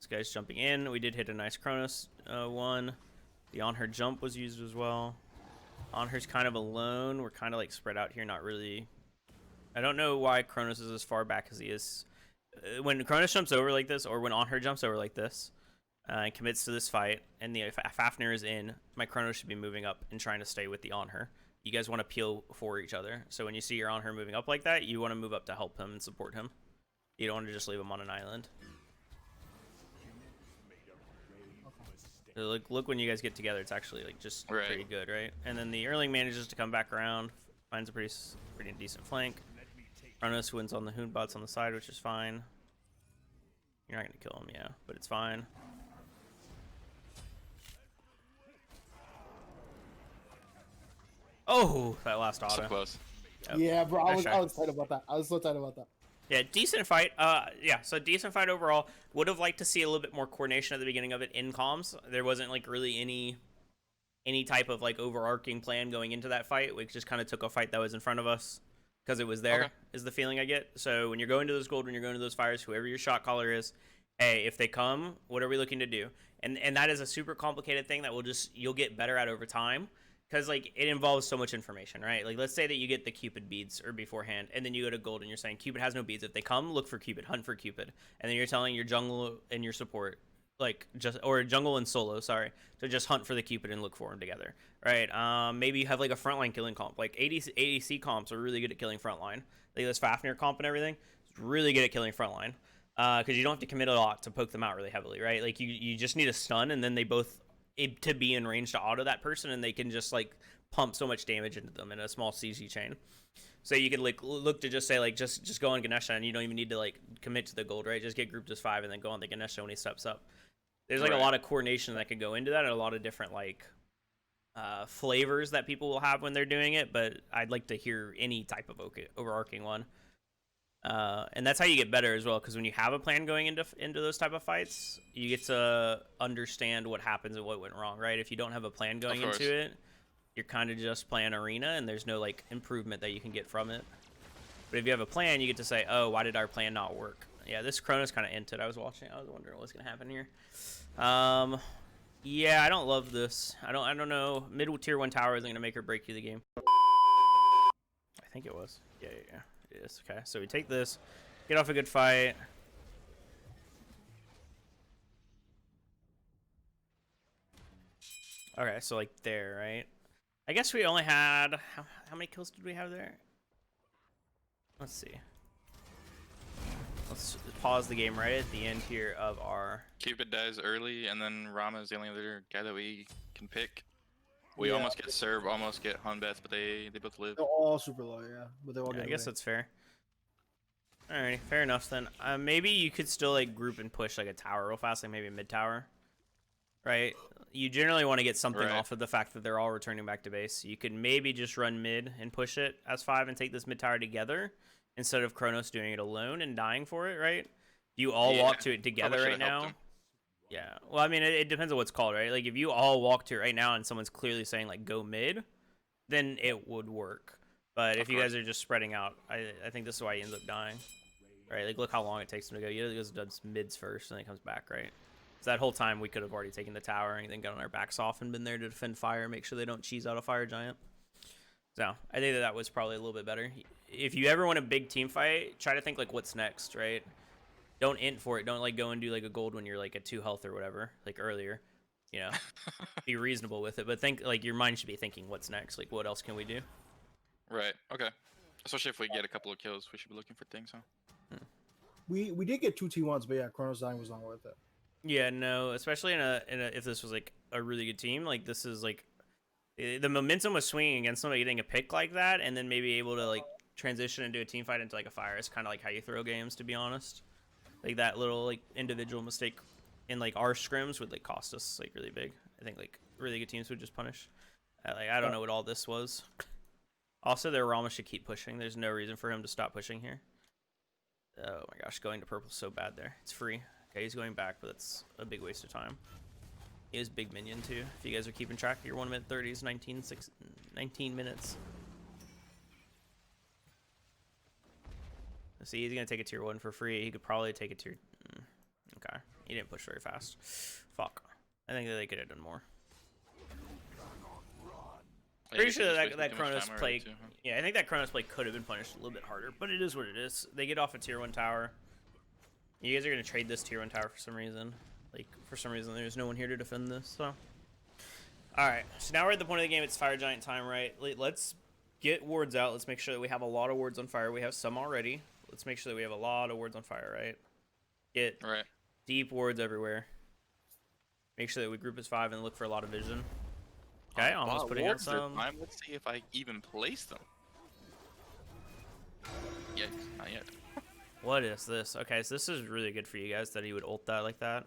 This guy's jumping in. We did hit a nice Kronos one. The on her jump was used as well. On her's kind of alone. We're kind of like spread out here, not really. I don't know why Kronos is as far back as he is. When Kronos jumps over like this, or when on her jumps over like this, and commits to this fight, and the Fafnir is in, my Kronos should be moving up and trying to stay with the on her. You guys want to peel for each other. So when you see your on her moving up like that, you want to move up to help him and support him. You don't want to just leave him on an island. So look when you guys get together, it's actually like just pretty good, right? And then the Erling manages to come back around, finds a pretty decent flank. Kronos wins on the Hoonbots on the side, which is fine. You're not gonna kill him, yeah, but it's fine. Oh, that last auto. So close. Yep. Yeah, bro, I Nice was try. tight about that. I was so tight about that. Yeah, decent fight. Yeah, so decent fight overall. Would have liked to see a little bit more coordination at the beginning of it in comms. There wasn't like really any type of like overarching plan going into that fight. We just kind of took a fight that was in front of us because it was there. Is the feeling I get. So when you're going to those gold, when you're going to those fires, whoever your shot caller is, hey, if they come, what are we looking to do? And that is a super complicated thing that you'll get better at over time. Because, like, it involves so much information, right? Like, let's say that you get the Cupid beads or beforehand, and then you go to gold and you're saying, Cupid has no beads. If they come, look for Cupid, hunt for Cupid. And then you're telling your jungle and your support, like, or jungle and solo, sorry, to just hunt for the Cupid and look for them together, right? Maybe you have, like, a frontline killing comp. Like, ADC comps are really good at killing frontline. Like, this Fafnir comp and everything is really good at killing frontline. Because you don't have to commit a lot to poke them out really heavily, right? Like, you just need a stun, and then they both to be in range to auto that person, and they can just like pump so much damage into them in a small CG chain. So you could like look to just say like just go on Ganesha, and you don't even need to like commit to the gold, right? Just get grouped as 5 and then go on the Ganesha when he steps up. There's like a lot of coordination that could go into that, and a lot of different like flavors that people will have when they're doing it, but I'd like to hear any type of overarching one. And that's how you get better as well, because when you have a plan going into those type of fights, you get to understand what happens and what went wrong, right? If you don't have a plan going into it, you're kind of just playing arena, and there's no like improvement that you can get from it. But if you have a plan, you get to say, oh, why did our plan not work? Yeah, this Kronos kind of inted. I was watching, I was wondering what's gonna happen here. Yeah, I don't love this. I don't know. Mid tier 1 tower isn't gonna make or break you the game. I think it was. Yeah. Is. Okay, so we take this, get off a good fight. Okay, so like there, right? I guess we only had how many kills did we have there? Let's see. Let's pause the game right at the end here of our. Cupid dies early, and then Rama is the only other guy that we can pick. We almost get Serb, almost get Hunbeth, but they both live. They're all super low, yeah. But they all get I guess away. that's fair. Alright, fair enough then. Maybe you could still like group and push like a tower real fast, like maybe a mid tower. Right? You generally want to get something off of the fact that they're all returning back to base. You could maybe just run mid and push it as 5 and take this mid tower together instead of Kronos doing it alone and dying for it, right? If you all walk to it together right now. Yeah. Well, I mean, it depends on what's called, right? Like if you all walk to it right now and someone's clearly saying like go mid, then it would work. But if you guys are just spreading out, I think this is why he ends up dying. Right? Like, look how long it takes him to go. He does mids first, and then he comes back, right? So that whole time, we could have already taken the tower and then gotten our backs off and been there to defend fire, make sure they don't cheese out a fire giant. So I think that was probably a little bit better. If you ever want a big team fight, try to think, like, what's next, right? Don't int for it. Don't, like, go and do, like, a gold when you're, like, at 2 health or whatever, like, earlier. You know? Be reasonable with it. But think, like, your mind should be thinking, what's next? Like, what else can we do? Right. Okay. Especially if we get a couple of kills, we should be looking for things, huh? We did get 2 T1s, but yeah, Kronos dying was not worth it. Yeah, no, especially in a if this was like a really good team, like this is like the momentum was swinging against somebody getting a pick like that, and then maybe able to like transition into a team fight into like a fire. It's kind of like how you throw games, to be honest. Like that little like individual mistake in like our scrims would like cost us like really big. I think like really good teams would just punish. I don't know what all this was. Also, their Rama should keep pushing. There's no reason for him to stop pushing here. Oh my gosh, going to purple so bad there. It's free. Okay, he's going back, but that's a big waste of time. He has big minion too. If you guys are keeping track, your 1 minute 30 is 19 minutes. See, he's gonna take a tier 1 for free. He could probably take a tier. Okay, he didn't push very fast. Fuck. I think that they could have done more. Pretty sure that Chronos play. Yeah, I think that Chronos play could have been punished a little bit harder, but it is what it is. They get off a tier 1 tower. You guys are gonna trade this tier 1 tower for some reason. Like, for some reason, there's no one here to defend this, so. Alright, so now we're at the point of the game. It's Fire Giant time, right? Let's get wards out. Let's make sure that we have a lot of wards on fire. We have some already. Let's make sure that we have a lot of wards on fire, right? Get deep wards everywhere. Make sure that we group as 5 and look for a lot of vision. Okay, almost putting out some. Let's see if I even place them. Yikes, not yet. What is this? Okay, so this is really good for you guys that he would ult that like that.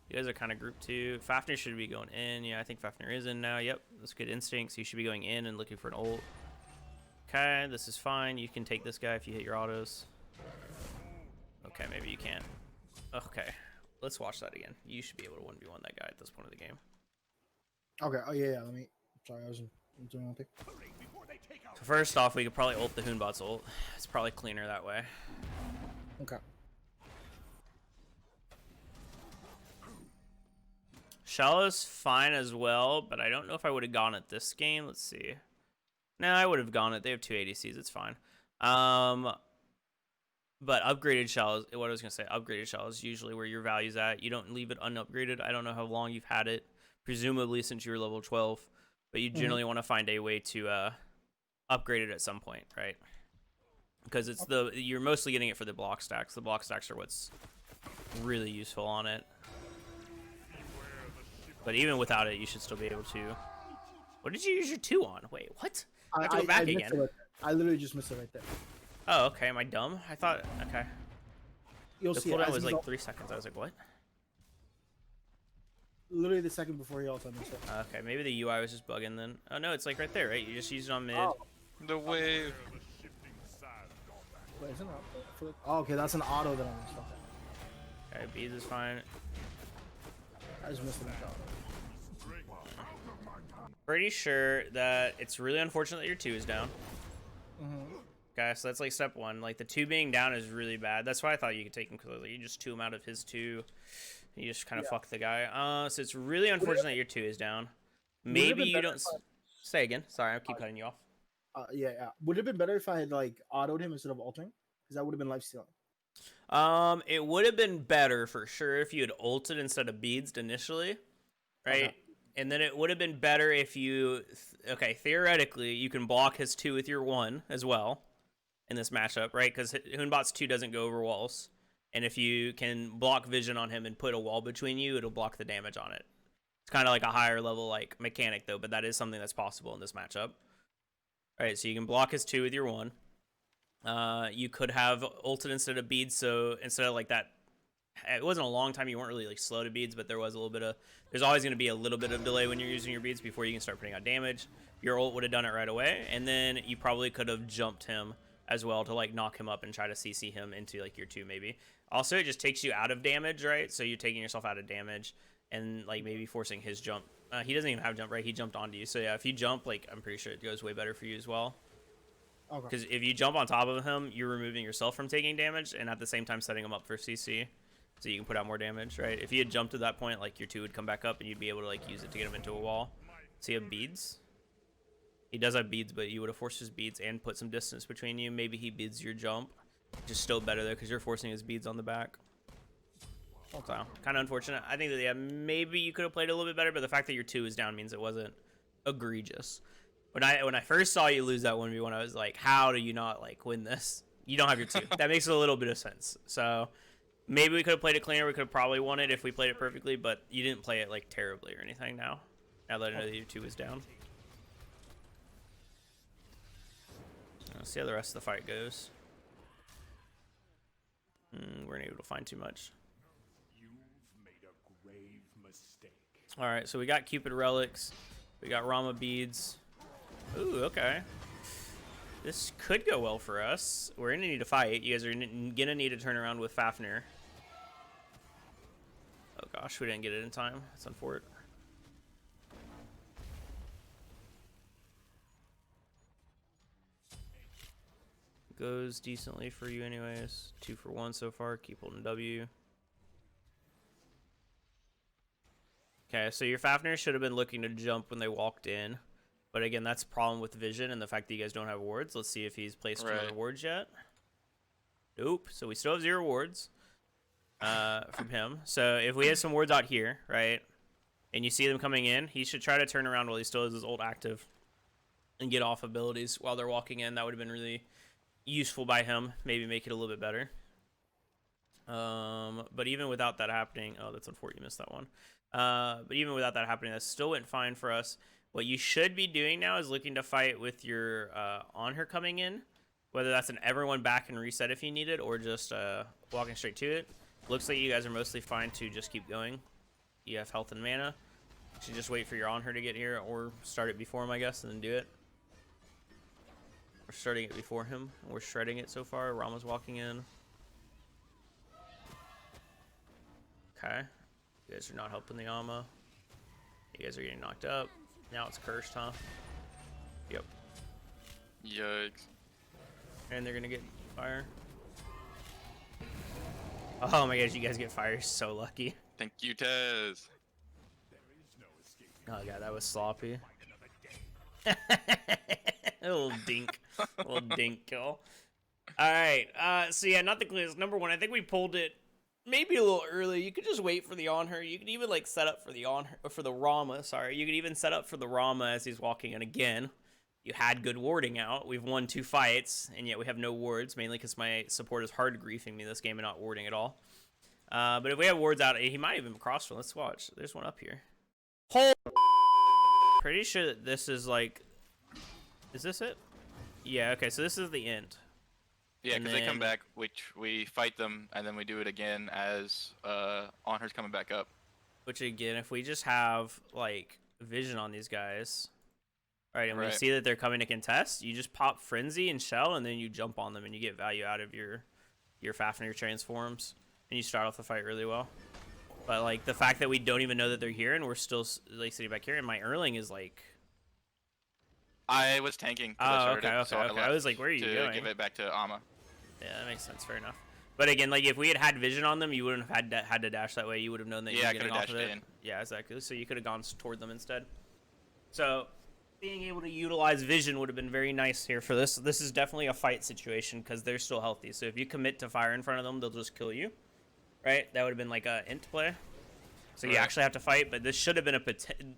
You guys are kind of grouped too. Fafnir should be going in. Yeah, I think Fafnir is in now. Yep, that's good instincts. You should be going in and looking for an ult. Okay, this is fine. You can take this guy if you hit your autos. Okay, maybe you can't. Okay, let's watch that again. You should be able to 1v1 that guy at this point of the game. Okay. Oh yeah. Let me. Sorry, I was doing one thing. So first off, we could probably ult the Hoonbot's ult. It's probably cleaner that way. Okay. Shallow's fine as well, but I don't know if I would have gone at this game. Let's see. No, I would have gone it. They have 2 ADCs. It's fine. But upgraded Shallows, what I was going to say, upgraded Shallows is usually where your value's at. You don't leave it unupgraded. I don't know how long you've had it, presumably since you were level 12, but you generally want to find a way to upgrade it at some point, right? Because it's you're mostly getting it for the block stacks. The block stacks are what's really useful on it. But even without it, you should still be able to. What did you use your 2 on? Wait, what? I have to go back again. I literally just missed it right there. Oh, okay. Am I dumb? I thought, okay. You'll The see. cooldown was like 3 seconds. I was like, what? Literally the second before he ulted missed it. Okay, maybe the UI was just bugging then. Oh no, it's like right there, right? You just use it on mid. Oh. The wave. Wait, isn't it? Oh, okay, that's an auto that I missed. Okay, bees is fine. I just missed it. Pretty sure that it's really unfortunate that your 2 is down. Okay, so that's like step 1. Like the 2 being down is really bad. That's why I thought you could take him clearly. You just 2 him out of his 2. You just kind of fuck the guy. So it's really unfortunate that your 2 is down. Maybe you don't. Say again. Sorry, I keep cutting you off. Yeah. Would it have been better if I had like autoed him instead of ulting? Because that would have been life stealing. It would have been better for sure if you had ulted instead of beads initially, right? Okay. And then it would have been better if you, okay, theoretically, you can block his 2 with your 1 as well in this matchup, right? Because Hoonbot's 2 doesn't go over walls. And if you can block vision on him and put a wall between you, it'll block the damage on it. It's kind of like a higher level like mechanic though, but that is something that's possible in this matchup. All right, so you can block his 2 with your 1. You could have ulted instead of beads, so instead of like that, it wasn't a long time, you weren't really like slow to beads, but there was a little bit of, there's always going to be a little bit of delay when you're using your beads before you can start putting out damage. Your ult would have done it right away, and then you probably could have jumped him as well to like knock him up and try to CC him into like your 2 maybe. Also, it just takes you out of damage, right? So you're taking yourself out of damage and like maybe forcing his jump. He doesn't even have jump, right? He jumped onto you. So yeah, if you jump, like I'm pretty sure it goes way better for you as well. Because if you jump on top of him, you're removing yourself from taking damage and at the same time setting him up for CC. So you can put out more damage, right? If you had jumped to that point, like your 2 would come back up and you'd be able to like use it to get him into a wall. Does he have beads? He does have beads, but you would have forced his beads and put some distance between you. Maybe he beads your jump. Just still better though, because you're forcing his beads on the back. So, kind of unfortunate. I think that, yeah, maybe you could have played a little bit better, but the fact that your 2 is down means it wasn't egregious. When I first saw you lose that 1v1, I was like, how do you not like win this? You don't have your 2. That makes a little bit of sense. So maybe we could have played it cleaner. We could have probably won it if we played it perfectly, but you didn't play it like terribly or anything now that I know that your 2 is down. Let's see how the rest of the fight goes. We're not able to find too much. You've made a grave mistake. All right, so we got Cupid relics, we got Rama beads. Ooh, okay. This could go well for us. We're gonna need to fight. You guys are gonna need to turn around with Fafnir. Oh gosh, we didn't get it in time. That's unfortunate. Goes decently for you anyways. 2 for 1 so far. Keep holding W. Okay, so your Fafnir should have been looking to jump when they walked in. But again, that's a problem with vision and the fact that you guys don't have wards. Let's see if he's placed any wards yet. Nope. So we still have 0 wards from him. So if we have some wards out here, right, and you see them coming in, he should try to turn around while he still has his ult active and get off abilities while they're walking in. That would have been really useful by him. Maybe make it a little bit better. But even without that happening, oh, that's unfortunate you missed that one. But even without that happening, that still went fine for us. What you should be doing now is looking to fight with your on her coming in, whether that's an everyone back and reset if you need it, or just walking straight to it. Looks like you guys are mostly fine to just keep going. You have health and mana. You should just wait for your on her to get here, or start it before him, I guess, and then do it. We're starting it before him. We're shredding it so far. Rama's walking in. Okay. You guys are not helping the Ama. You guys are getting knocked up. Now it's cursed, huh? Yep. Yikes. And they're gonna get fire. Oh my gosh, you guys get fire. So lucky. Thank you, Tez. Oh god, that was sloppy. A little dink. A little dink kill. Alright, so yeah, not the cleanest. Number 1, I think we pulled it maybe a little early. You could just wait for the on her. You could even like set up for the on her, or for the Rama, sorry. You could even set up for the Rama as he's walking in again. You had good warding out. We've won 2 fights, and yet we have no wards, mainly because my support is hard griefing me this game and not warding at all. But if we have wards out, he might even cross one. Let's watch. There's one up here. Pretty sure that this is like... Is this it? Yeah, okay, so this is the end. Yeah, And because they come then- back, which we fight them, and then we do it again as on her's coming back up. Which again, if we just have like vision on these guys, right, and we Right. see that they're coming to contest, you just pop frenzy and shell, and then you jump on them, and you get value out of your Fafnir transforms, and you start off the fight really well. But like the fact that we don't even know that they're here, and we're still like sitting back here, and my Erling is like, I was tanking. 'cause Oh, I started okay, it, so okay, okay. I left was like, where are you to going? give it back to Ama. yeah, that makes sense, fair enough. But again, like if we had vision on them, you wouldn't have had to dash that way. You would have known that you Yeah, were I getting could've off of dashed it. in. Yeah, exactly. So you could have gone toward them instead. So being able to utilize vision would have been very nice here for this. This is definitely a fight situation because they're still healthy. So if you commit to fire in front of them, they'll just kill you, right? That would have been like a int play. So you Right. actually have to fight, but this should have been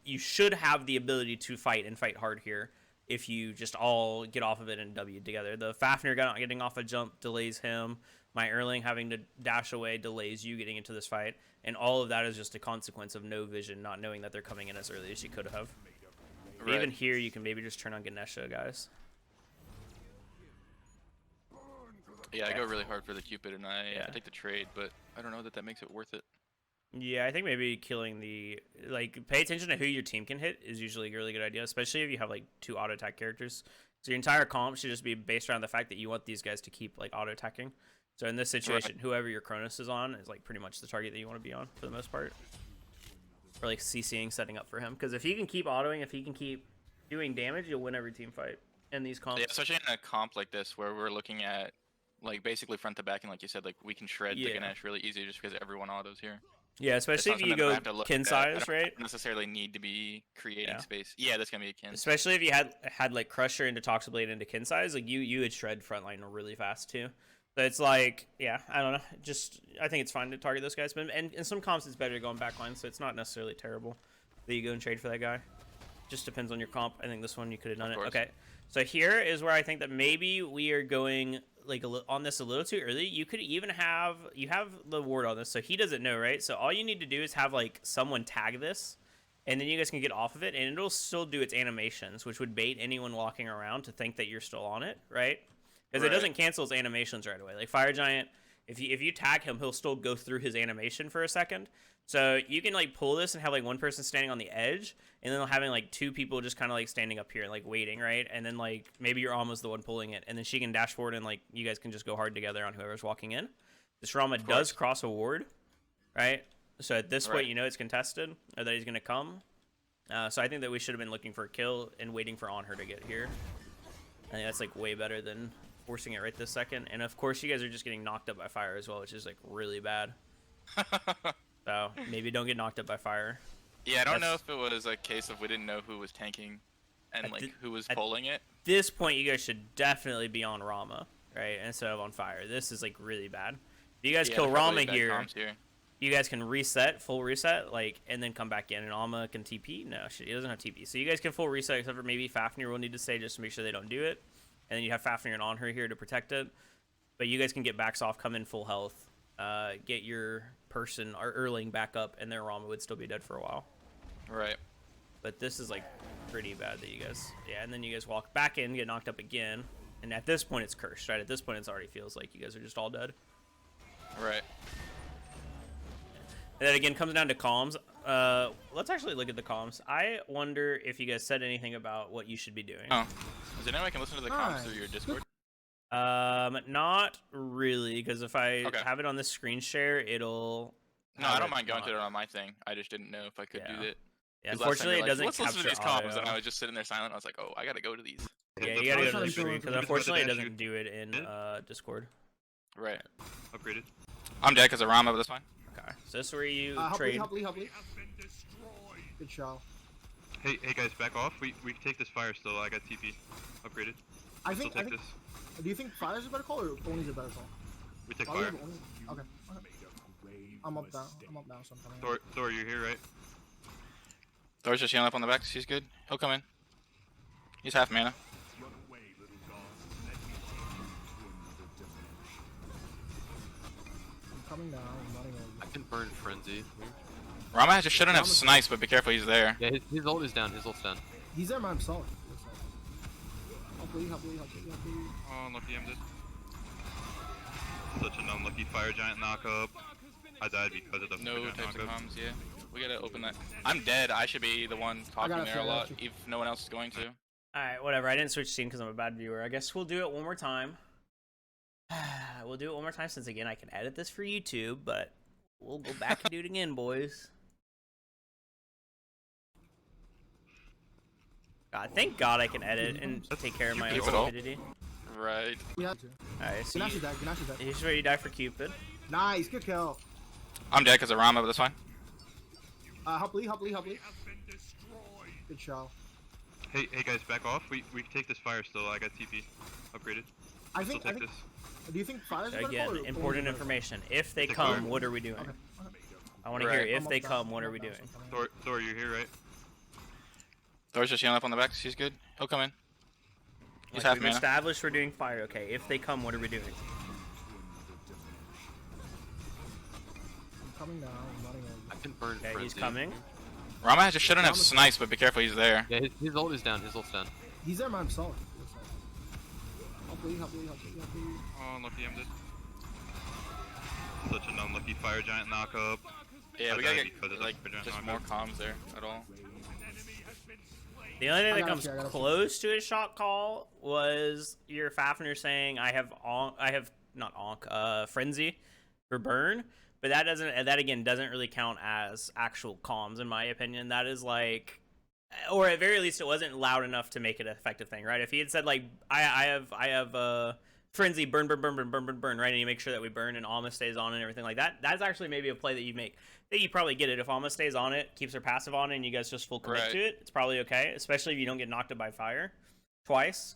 you should have the ability to fight and fight hard here if you just all get off of it and W together. The Fafnir getting off a jump delays him. My Erling having to dash away delays you getting into this fight. And all of that is just a consequence of no vision, not knowing that they're coming in as early as you could have. But Right. even here, you can maybe just turn on Ganesha, guys. Yeah, I go really hard for the Cupid, and I Yeah. take the trade, but I don't know that makes it worth it. Yeah, I think maybe killing the... Like, pay attention to who your team can hit is usually a really good idea, especially if you have, like, 2 auto-attack characters. So your entire comp should just be based around the fact that you want these guys to keep, like, auto-attacking. So in this situation, whoever your Cronus is on is, like, pretty much the target that you want to be on for the most part. Or, like, CCing, setting up for him. Because if he can keep autoing, if he can keep doing damage, you'll win every team fight in these comps. Yeah, especially in a comp like this where we're looking at, like, basically front to back, and like you said, like, we can shred the Yeah. Ganesh really easy just because everyone autos here. Yeah, It's especially not if you something that I go have to look kin at. size, I right? don't necessarily need to be creating Yeah. space. Yeah, that's gonna be a kin. Especially if you had like Crusher into Toxablade into kin size, like you would shred frontline really fast too. So it's like, yeah, I don't know. Just I think it's fine to target those guys, but and in some comps it's better to go on backline, so it's not necessarily terrible that you go and trade for that guy. Just depends on your comp. I think this one you could have done Of it. course. Okay, so here is where I think that maybe we are going like on this a little too early. You could even have the ward on this, so he doesn't know, right? So all you need to do is have like someone tag this, and then you guys can get off of it, and it'll still do its animations, which would bait anyone walking around to think that you're still on it, right? Because it Right. doesn't cancel its animations right away. Like Fire Giant, if you tag him, he'll still go through his animation for a second. So you can like pull this and have like one person standing on the edge, and then having like two people just kind of like standing up here and like waiting, right? And then like maybe you're almost the one pulling it, and then she can dash forward and like you guys can just go hard together on whoever's walking in. This Rama does cross a ward, right? So at this point, you know it's contested or that he's gonna come. So I think that we should have been looking for a kill and waiting for on her to get here. I think that's like way better than forcing it right this second. And of course, you guys are just getting knocked up by fire as well, which is like really bad. So maybe don't get knocked up by fire. Yeah, I don't know if it was a case of we didn't know who was tanking and like who was pulling it. At this point, you guys should definitely be on Rama, right, instead of on fire. This is like really bad. If you guys kill Rama here, you guys can reset, full reset, like, and then come back in. And Alma can TP. No, he doesn't have TP. So you guys can full reset, except for maybe Fafnir will need to stay just to make sure they don't do it. And then you have Fafnir and on her here to protect it. But you guys can get backs off, come in full health, get your person or Erling back up, and their Rama would still be dead for a while. Right. But this is like pretty bad that you guys, yeah. And then you guys walk back in, get knocked up again, and at this point it's cursed, right? At this point it already feels like you guys are just all dead. Right. And then again, comes down to comms. Let's actually look at the comms. I wonder if you guys said anything about what you should be doing. Oh, is there any way I can listen to the comms through your Discord? Not really, because if I have it on the screen share, it'll. No, I don't mind going to it on my thing. I just didn't know if I could do it. Yeah, unfortunately, it doesn't Let's capture listen to these audio. comms, and I was just sitting there silent. I was like, oh, I gotta go to these. Yeah, you gotta go to the screen, because unfortunately, it doesn't do it in Discord. Right. Upgraded. I'm dead because of Rama, but that's fine. Okay, so this is where you Hubley, trade. Hubley. Good shot. Hey guys, back off. We can take this fire still. I got TP. Upgraded. I think. Still take this. Do you think fire's a better call or Oni's a better call? We take fire. Okay. I'm up now. So I'm coming. Thor, you're here, right? Thor's just healing up on the back. He's good. He'll come in. He's half mana. I'm coming now. I'm running over. I can burn Frenzy. Rama just shouldn't have snipes, but be careful, he's there. Yeah, his ult is down. His ult's down. He's there by himself. Hubley. Oh, unlucky I'm dead. Such an unlucky fire giant knockup. I died because of the No giant types of knockup. comms, yeah. We gotta open that. I'm dead. I should be the one talking there a lot, if no one else is going to. Alright, whatever. I didn't switch scene because I'm a bad viewer. I guess we'll do it one more time. We'll do it one more time since, again, I can edit this for YouTube, but we'll go back and do it again, boys. God, thank God I can edit and take care of my own stupidity. Right. Yeah. Alright, so Ganashi's dead. he's ready to die for Cupid. Nice. Good kill. I'm dead because of Rama, but that's fine. Hubley. Good shot. Hey guys, back off. We can take this fire still. I got TP. Upgraded. I think. Still take this. Do you think fire's a better call Again, or important Oni's a better information. If they Take come, fire. what are we doing? call? Okay. I want to hear if they come, what are we doing? Thor, you're here, right? Thor's just healing up on the back. He's good. He'll come in. He's Like, half we've mana. established we're doing fire. Okay, if they come, what are we doing? I'm coming now. I'm running over. I can burn Okay, Frenzy. he's coming. Rama just shouldn't have snipes, but be careful, he's there. Yeah, his ult is down. His ult's down. He's there by himself. Hubley. Oh, unlucky I'm dead. Such an unlucky fire giant knockup. Yeah, I we died gotta because get of the like giant just knockup. more comms there at all. The only thing I that got comes you. close to a shot call was your Fafnir saying I have Frenzy for burn, but that again doesn't really count as actual comms in my opinion. That is like, or at very least it wasn't loud enough to make it an effective thing, right? If he had said like I have Frenzy burn, right, and you make sure that we burn and Alma stays on and everything like that, that's actually maybe a play that you make. That you probably get it. If Alma stays on it, keeps her passive on it, and you guys just full commit to it, it's probably okay. Especially if you don't get knocked up by fire twice.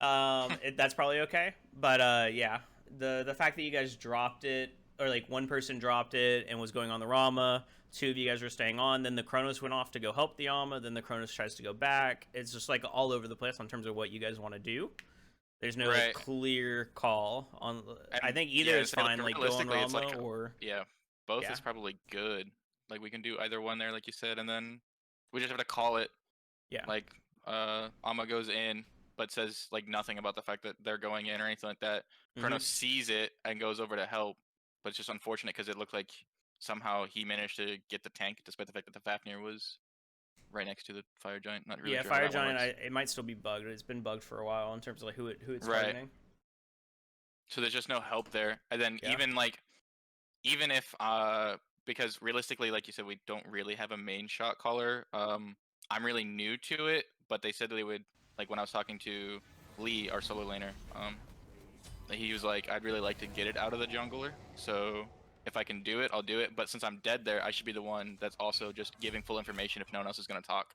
That's probably okay. But yeah, the fact that you guys dropped it, or like one person dropped it and was going on the Rama, two of you guys were staying on, then the Kronos went off to go help the Alma, then the Kronos tries to go back. It's just like all over the place in terms of what you guys want to do. There's no like, clear call on. I think either is fine, like go on Rama like or both is probably good. Like we can do either one there, like you said, and then we just have to call it. Yeah. Like Alma goes in, but says like nothing about the fact that they're going in or anything like that. Chrono Mhm. sees it and goes over to help, but it's just unfortunate because it looked like somehow he managed to get the tank, despite the fact that the Fafnir was right next to the fire giant. Not really Yeah, sure how Fire that one Giant, works. it might still be bugged. It's been bugged for a while in terms of like who it's Right. targeting. So there's just no help there. And then Yeah. even if because realistically, like you said, we don't really have a main shot caller. I'm really new to it, but they said they would, like when I was talking to Lee, our solo laner, he was like, I'd really like to get it out of the jungler. So if I can do it, I'll do it. But since I'm dead there, I should be the one that's also just giving full information if no one else is gonna talk.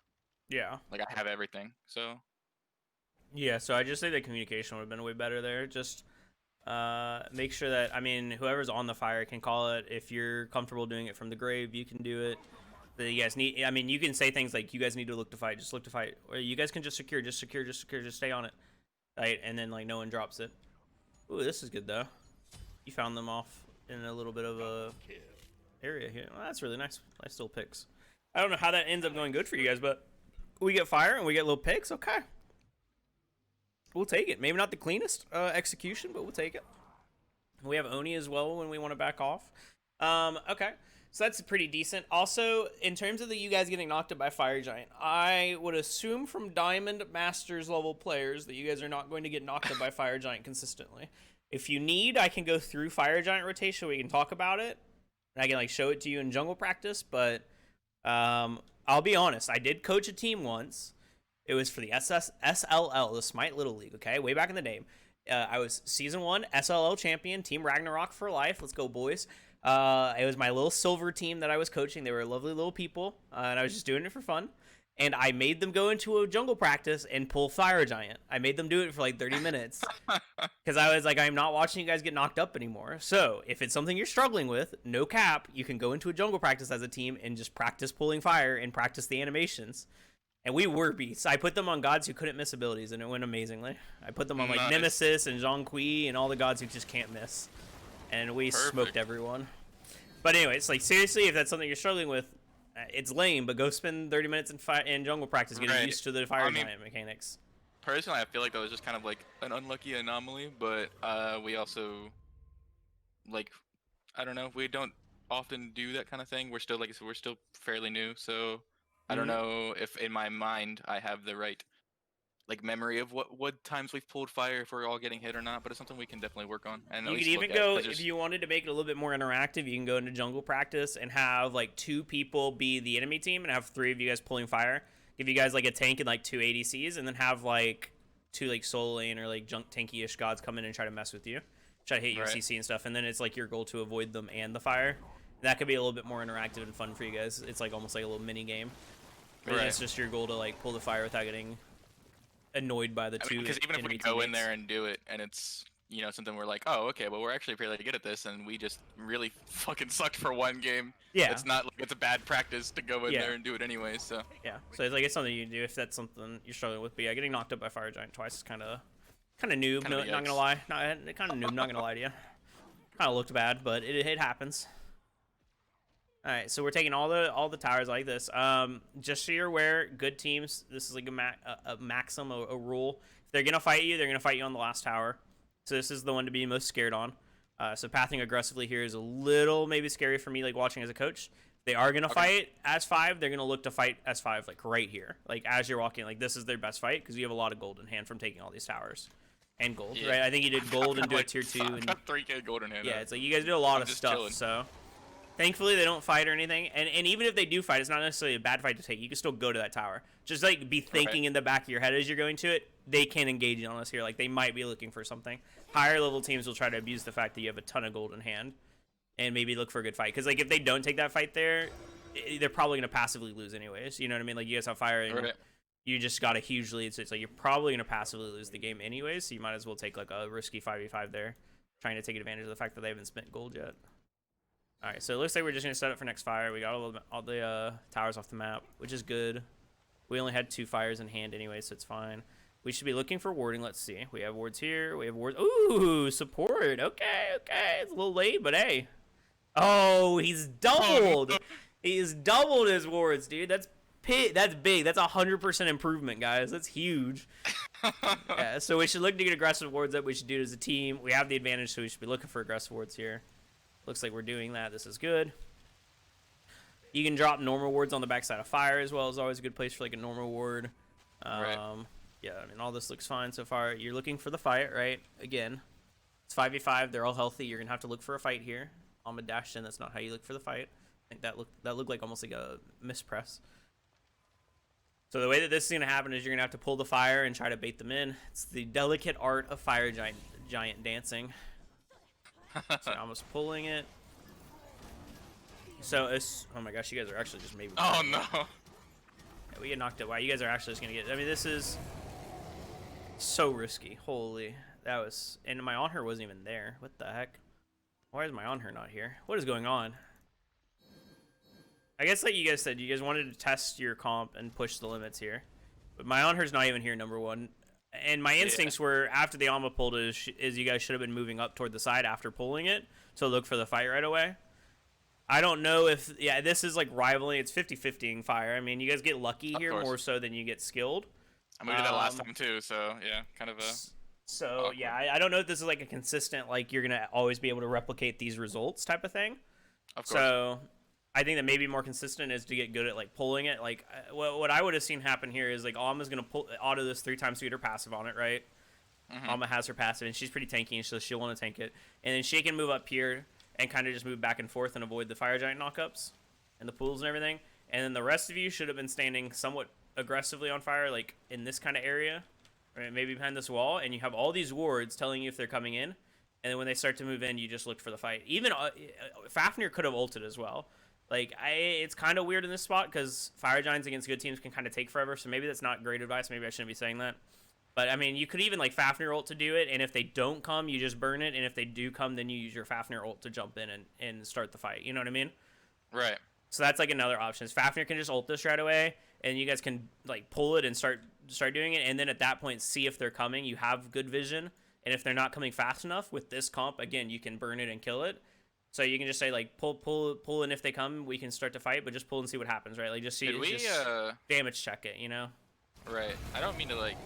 Yeah. Like I have everything. So Yeah, so I just say the communication would have been way better there. Just make sure that, I mean, whoever's on the fire can call it. If you're comfortable doing it from the grave, you can do it. You guys need, I mean, you can say things like, you guys need to look to fight, just look to fight. Or you guys can just secure, just stay on it. Right? And then, like, no one drops it. Ooh, this is good, though. You found them off in a little bit of a area here. Well, that's really nice. Nice little picks. I don't know how that ends up going good for you guys, but we get fire and we get little picks. Okay. We'll take it. Maybe not the cleanest execution, but we'll take it. We have Oni as well when we want to back off. Okay. So that's pretty decent. Also, in terms of you guys getting knocked up by Fire Giant, I would assume from Diamond Masters level players that you guys are not going to get knocked up by Fire Giant consistently. If you need, I can go through Fire Giant rotation. We can talk about it. And I can like show it to you in jungle practice. But I'll be honest. I did coach a team once. It was for the SLL, the Smite Little League, okay? Way back in the day. I was Season 1 SLL champion, Team Ragnarok for life. Let's go, boys. It was my little silver team that I was coaching. They were lovely little people, and I was just doing it for fun. And I made them go into a jungle practice and pull Fire Giant. I made them do it for like 30 minutes. Because I was like, I'm not watching you guys get knocked up anymore. So if it's something you're struggling with, no cap, you can go into a jungle practice as a team and just practice pulling fire and practice the animations. And we were beasts. I put them on gods who couldn't miss abilities, and it went amazingly. I put them on like Nice. Nemesis and Zhongqi and all the gods who just can't miss. And we smoked everyone. But anyway, it's like, seriously, if that's something you're struggling with, it's lame, but go spend 30 minutes in jungle practice getting Right. used to the Fire Giant mechanics. Personally, I feel like that was just kind of like an unlucky anomaly, but we also, like, I don't know, we don't often do that kind of thing. We're still, like I said, we're still fairly new, so I don't know if in my mind I have the right, like, memory of what times we've pulled fire, if we're all getting hit or not, but it's something we can definitely work on. And at You could least even look at, go, 'cause if there's- you wanted to make it a little bit more interactive, you can go into jungle practice and have like 2 people be the enemy team and have 3 of you guys pulling fire. Give you guys like a tank and like 2 ADCs, and then have like 2 like solo lane or like junk tanky-ish gods come in and try to mess with you. Try to hit your Right. CC and stuff, and then it's like your goal to avoid them and the fire. That could be a little bit more interactive and fun for you guys. It's like almost like a little mini game. And Right. it's just your goal to like pull the fire without getting annoyed by the two because even if we enemy go in teammates. there and do it, and it's, you know, something we're like, oh, okay, well, we're actually pretty good at this, and we just really fucking sucked for one game. Yeah. It's not like it's a bad practice to go in Yeah. there and do it anyway, so. Yeah, so it's like it's something you can do if that's something you're struggling with. But yeah, getting knocked up by Fire Giant twice is kind of noob. Kinda Not gonna yikes. lie, kind of noob. Not gonna lie to you. Kind of looked bad, but it happens. All right, so we're taking all the towers like this. Just so you're aware, good teams. This is like a maxim, a rule. If they're gonna fight you, they're gonna fight you on the last tower. So this is the one to be most scared on. So pathing aggressively here is a little maybe scary for me, like watching as a coach. They are gonna fight as 5. They're gonna look to fight as 5, like right here, like as you're walking. Like this is their best fight because you have a lot of gold in hand from taking all these towers and gold, Yeah. right? I think you did gold and I've do a like tier 2. I've And got 3K golden hand. yeah, it's like you guys did a lot I'm of just stuff. chilling. So thankfully they don't fight or anything. And even if they do fight, it's not necessarily a bad fight to take. You can still go to that tower. Just like be thinking in the back of your head as you're going to it. They can engage on us here. Like they might be looking for something. Higher level teams will try to abuse the fact that you have a ton of gold in hand and maybe look for a good fight. Because like if they don't take that fight there, they're probably going to passively lose anyways. You know what I mean? Like you guys have fire and Right. you just got a huge lead. So it's like you're probably going to passively lose the game anyways. So you might as well take like a risky 5v5 there, trying to take advantage of the fact that they haven't spent gold yet. All right, so it looks like we're just going to set up for next fire. We got all the towers off the map, which is good. We only had 2 fires in hand anyway, so it's fine. We should be looking for warding. Let's see. We have wards here. We have wards. Ooh, support. Okay. It's a little late, but hey. Oh, he's doubled. He's doubled his wards, dude. That's That's big. That's 100% improvement, guys. That's huge. Yeah, so we should look to get aggressive wards up. We should do it as a team. We have the advantage, so we should be looking for aggressive wards here. Looks like we're doing that. This is good. You can drop normal wards on the backside of fire as well. Is always a good place for like a normal ward. Right. Yeah, I mean, all this looks fine so far. You're looking for the fight, right? Again, it's 5v5. They're all healthy. You're gonna have to look for a fight here. Alma dashed in. That's not how you look for the fight. I think that looked like almost like a mispress. So the way that this is gonna happen is you're gonna have to pull the fire and try to bait them in. It's the delicate art of fire giant dancing. So I'm almost pulling it. So it's, oh my gosh, you guys are actually just maybe. Oh no. Yeah, we get knocked out. Wow, you guys are actually just gonna get. I mean, this is so risky. Holy, that was. And my on her wasn't even there. What the heck? Why is my on her not here? What is going on? I guess like you guys said, you guys wanted to test your comp and push the limits here, but my on her's not even here. Number one, and my instincts were after the Alma pulled is you guys should have been moving up toward the side after pulling it, so look for the fight right away. I don't know if this is like rivaling. It's 50-50ing fire. I mean, you guys get lucky here more so than you get skilled. I mean, we did that last time too, so yeah, kind of a. So awkward. yeah, I don't know if this is like a consistent like you're gonna always be able to replicate these results type of thing. Of course. So I think that maybe more consistent is to get good at like pulling it. Like what I would have seen happen here is like Alma's gonna auto this 3 times to get her passive on it, right? Alma has her passive and she's pretty tanky, so she'll want to tank it, and then she can move up here and kind of just move back and forth and avoid the fire giant knockups and the pools and everything. And then the rest of you should have been standing somewhat aggressively on fire, like in this kind of area, right? Maybe behind this wall, and you have all these wards telling you if they're coming in. And then when they start to move in, you just look for the fight. Even Fafnir could have ulted as well. Like, it's kind of weird in this spot because fire giants against good teams can kind of take forever. So maybe that's not great advice. Maybe I shouldn't be saying that. But, I mean, you could even, like, Fafnir ult to do it, and if they don't come, you just burn it, and if they do come, then you use your Fafnir ult to jump in and start the fight. You know what I mean? Right. So that's, like, another option. Fafnir can just ult this right away, and you guys can, like, pull it and start doing it, and then at that point, see if they're coming. You have good vision, and if they're not coming fast enough, with this comp, again, you can burn it and kill it. So you can just say, like, pull, and if they come, we can start to fight, but just pull and see what happens, right? Like, just see, just damage check it, you know? Right. I don't mean to, like...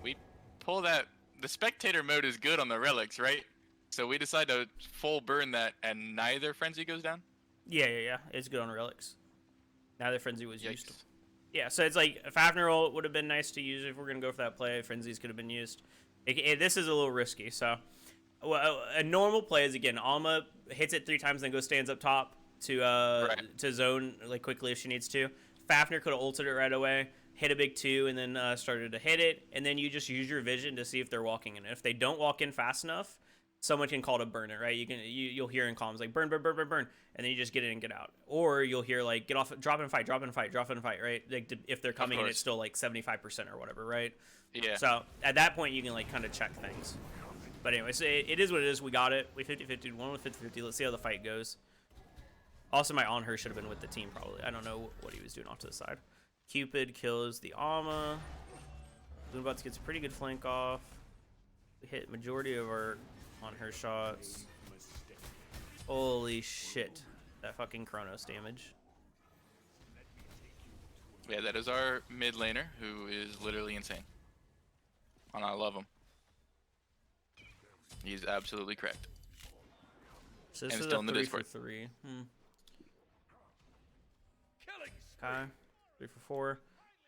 We pull that. The spectator mode is good on the relics, right? So we decide to full burn that, and neither frenzy goes down. Yeah. It's good on relics. Neither frenzy was used. Yeah, so it's like a Fafnir ult would have been nice to use if we're gonna go for that play. Frenzies could have been used. This is a little risky. So a normal play is again Alma hits it 3 times, then goes stands up top to zone like quickly if she needs to. Fafnir could have ulted it right away. Hit a big 2 and then started to hit it, and then you just use your vision to see if they're walking in. If they don't walk in fast enough, someone can call to burn it, right? You'll hear in comms like burn, and then you just get in and get out. Or you'll hear like get off, drop in fight, right? Like if they're coming and it's still like 75% or whatever, right? Yeah. So at that point you can like kind of check things. But anyways, it is what it is. We got it. We 50-50, one with 50-50. Let's see how the fight goes. Also, my on her should have been with the team probably. I don't know what he was doing off to the side. Cupid kills the Alma. Boombots gets a pretty good flank off. We hit majority of our on her shots. Holy shit. That fucking Chronos damage. Yeah, that is our mid laner, who is literally insane. And I love him. He's absolutely correct. So this And is still a in the 3 Discord. for 3. Okay. 3 for 4.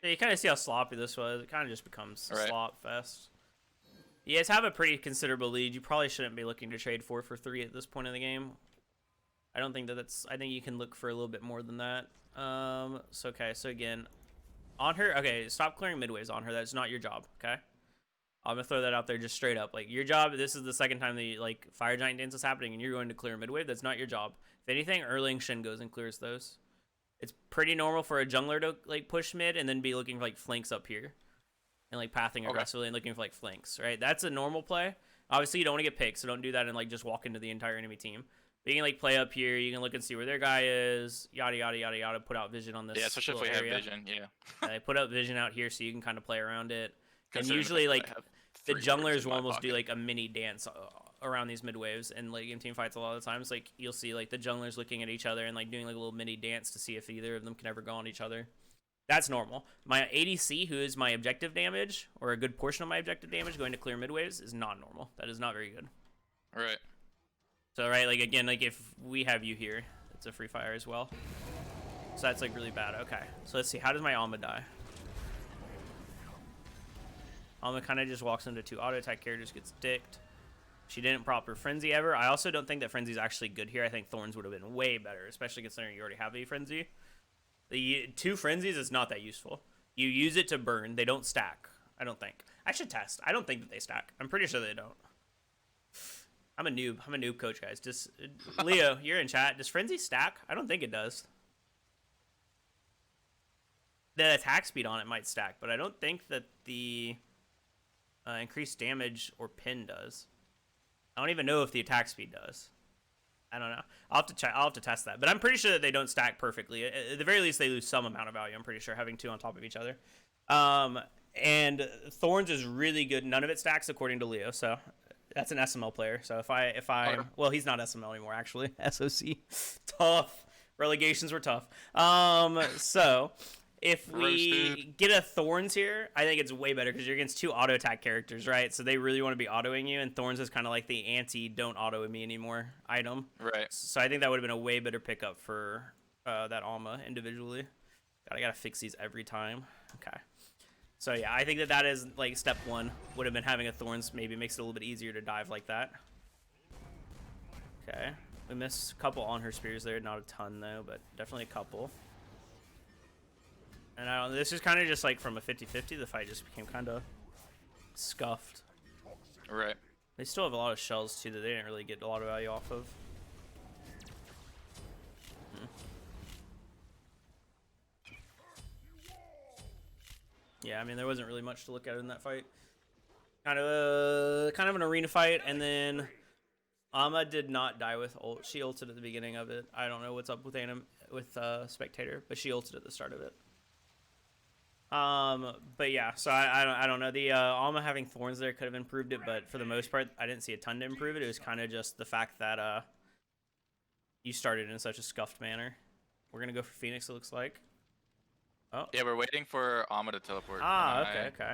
Yeah, you kind of see how sloppy this was. It kind of just becomes a slop fest. You guys have a pretty considerable lead. You probably shouldn't be looking to trade 4 for 3 at this point in the game. I don't think that's... I think you can look for a little bit more than that. So, okay. So, again, on her... Okay, stop clearing midways on her. That's not your job, okay? I'm going to throw that out there just straight up. Like, your job... This is the second time the, like, Fire Giant Dance is happening, and you're going to clear midwave. That's not your job. If anything, Erling Shin goes and clears those. It's pretty normal for a jungler to like push mid and then be looking for like flanks up here and like pathing aggressively and looking for like flanks, right? That's a normal play. Obviously you don't want to get picked, so don't do that and like just walk into the entire enemy team. But you can like play up here, you can look and see where their guy is, yada yada yada yada, put out vision on this. Yeah, especially if we area. have vision, yeah. They put out vision out here so you can kind of play around it. And Considering usually the fact like that I have the 3 wards junglers in will my almost do pocket. like a mini dance around these mid waves and late game team fights a lot of the times. Like you'll see like the junglers looking at each other and like doing like a little mini dance to see if either of them can ever go on each other. That's normal. My ADC, who is my objective damage, or a good portion of my objective damage going to clear mid waves, is not normal. That is not very good. All right. So right, like again, like if we have you here, it's a free fire as well. So that's like really bad. Okay, so let's see. How does my Alma die? Alma kind of just walks into 2 auto attack characters, gets dicked. She didn't prop her Frenzy ever. I also don't think that Frenzy's actually good here. I think Thorns would have been way better, especially considering you already have a Frenzy. The 2 Frenzies is not that useful. You use it to burn. They don't stack, I don't think. I should test. I don't think that they stack. I'm pretty sure they don't. I'm a noob. I'm a noob coach, guys. Just Leo, you're in chat. Does Frenzy stack? I don't think it does. The attack speed on it might stack, but I don't think that the increased damage or pin does. I don't even know if the attack speed does. I don't know. I'll have to check. I'll have to test that. But I'm pretty sure that they don't stack perfectly. At the very least, they lose some amount of value. I'm pretty sure having 2 on top of each other. And Thorns is really good. None of it stacks according to Leo. So that's an SML player. So if I well, he's not SML anymore actually. SOC. Tough. Relegations were tough. So if we get a Thorns here, I think it's way better because you're against 2 auto attack characters, right? So they really want to be autoing you, and Thorns is kind of like the anti don't auto me anymore item. Right. So I think that would have been a way better pickup for that Alma individually. God, I gotta fix these every time. Okay. So yeah, I think that is like step 1 would have been having a Thorns. Maybe makes it a little bit easier to dive like that. Okay. We missed a couple on her spears there, not a ton though, but definitely a couple. And this is kind of just like from a 50-50, the fight just became kind of scuffed. Right. They still have a lot of shells too that they didn't really get a lot of value off of. Yeah, I mean there wasn't really much to look at in that fight. Kind of an arena fight, and then Ama did not die with ult. She ulted at the beginning of it. I don't know what's up with Spectator, but she ulted at the start of it. But yeah, so I don't know. The Alma having Thorns there could have improved it, but for the most part, I didn't see a ton to improve it. It was kind of just the fact that you started in such a scuffed manner. We're gonna go for Phoenix, it looks like. Oh. Yeah, we're waiting for Alma to teleport. Ah, okay.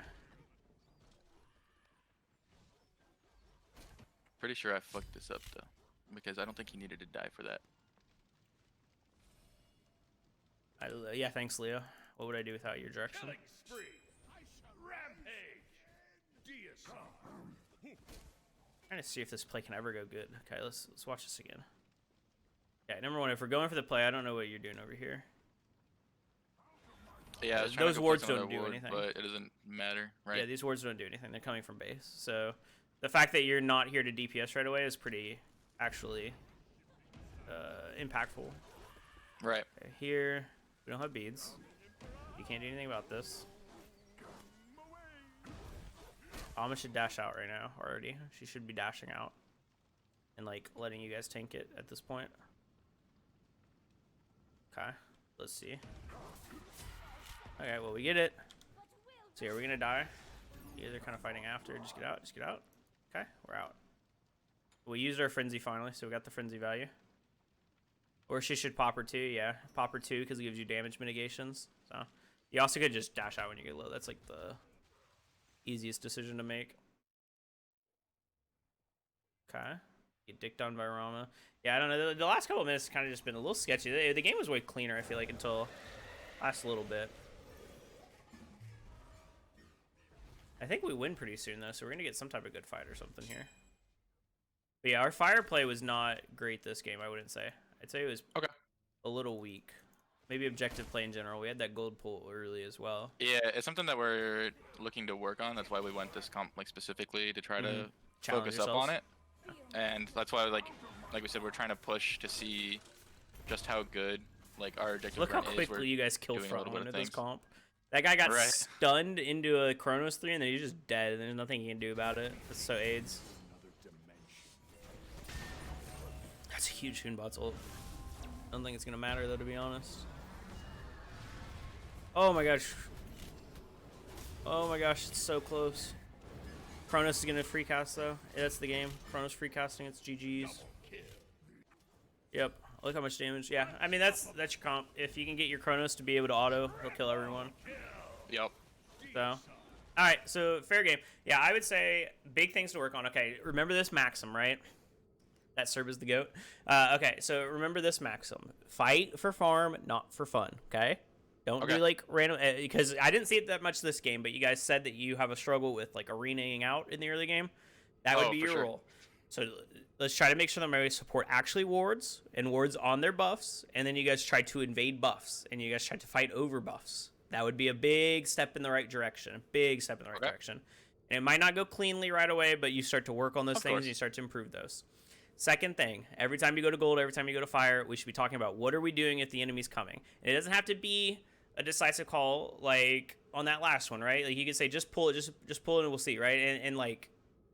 Pretty sure I fucked this up though, because I don't think he needed to die for that. Yeah, thanks, Leo. What would I do without your direction? Trying to see if this play can ever go good. Okay, let's watch this again. Okay, number 1, if we're going for the play, I don't know what you're doing over here. Yeah, I was trying those to go wards place don't another do ward, anything. but it doesn't matter, right? Yeah, these wards don't do anything. They're coming from base. So the fact that you're not here to DPS right away is pretty, actually, impactful. Right. Okay, here, we don't have beads. You can't do anything about this. Alma should dash out right now already. She should be dashing out and like letting you guys tank it at this point. Okay, let's see. Okay, well, we get it. So are we gonna die? Yeah, they're kind of fighting after. Just get out, just get out. Okay, we're out. We used our frenzy finally, so we got the frenzy value. Or she should pop her 2, yeah. Pop her 2 because it gives you damage mitigations. So you also could just dash out when you get low. That's like the easiest decision to make. Okay. Get dicked on by Rama. Yeah, I don't know. The last couple of minutes kind of just been a little sketchy. The game was way cleaner, I feel like, until last little bit. I think we win pretty soon, though, so we're going to get some type of good fight or something here. But yeah, our fire play was not great this game, I wouldn't say. I'd say it was a little weak. Maybe objective play in general. We had that gold pull early as well. Yeah, it's something that we're looking to work on. That's why we went this comp like specifically to try to focus up on it. And that's why like we said, we're trying to push to see just how good like our objective Look how run is. quickly you guys killed doing a front little bit into of this things. comp. That guy got Right. stunned into a Chronos 3 and then he's just dead. And there's nothing he can do about it. That's so AIDS. That's a huge Hoonbot's ult. I don't think it's gonna matter though, to be honest. Oh my gosh. Oh my gosh, it's so close. Chronos is gonna free cast though. That's the game. Chronos free casting. It's GG's. Yep. Look how much damage. Yeah. I mean that's your comp. If you can get your Chronos to be able to auto, he'll kill everyone. Yep. So, all right. So fair game. Yeah, I would say big things to work on. Okay, remember this maxim, right? That Serb is the goat. Okay, so remember this maxim: fight for farm, not for fun. Okay. Don't do like random, because I didn't see it that much this game, but you guys said that you have a struggle with like arenaing out in the early game. That would be your role. So let's try to make sure that my support actually wards and wards on their buffs, and then you guys try to invade buffs and you guys try to fight over buffs. That would be a big step in the right direction. Big step in the right direction. And it might not go cleanly right away, but you start to work on those things and you start to improve those. Second thing, every time you go to gold, every time you go to fire, we should be talking about what are we doing if the enemy's coming. And it doesn't have to be a decisive call like on that last one, right? Like you can say just pull it, just pull it and we'll see, right? And like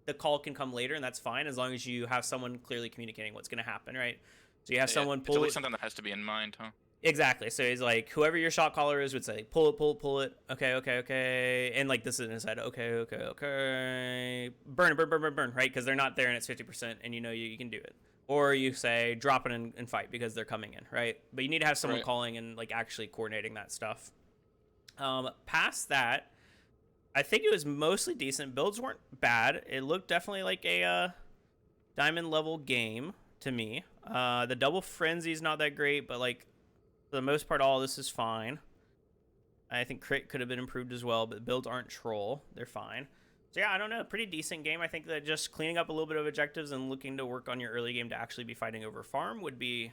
the call can come later and that's fine as long as you have someone clearly communicating what's going to happen, right? So you have someone pull it's at least something that has to be in mind, huh? Exactly. So he's like, whoever your shot caller is would say, pull it. Okay. And like this is in his head. Okay. Burn, right? Because they're not there and it's 50% and you know you can do it. Or you say, drop it and fight because they're coming in, right? But you need to have someone calling and like actually coordinating that stuff. Past that, I think it was mostly decent. Builds weren't bad. It looked definitely like a diamond level game to me. The double frenzy is not that great, but like for the most part, all this is fine. I think crit could have been improved as well, but builds aren't troll. They're fine. So yeah, I don't know. Pretty decent game. I think that just cleaning up a little bit of objectives and looking to work on your early game to actually be fighting over farm would be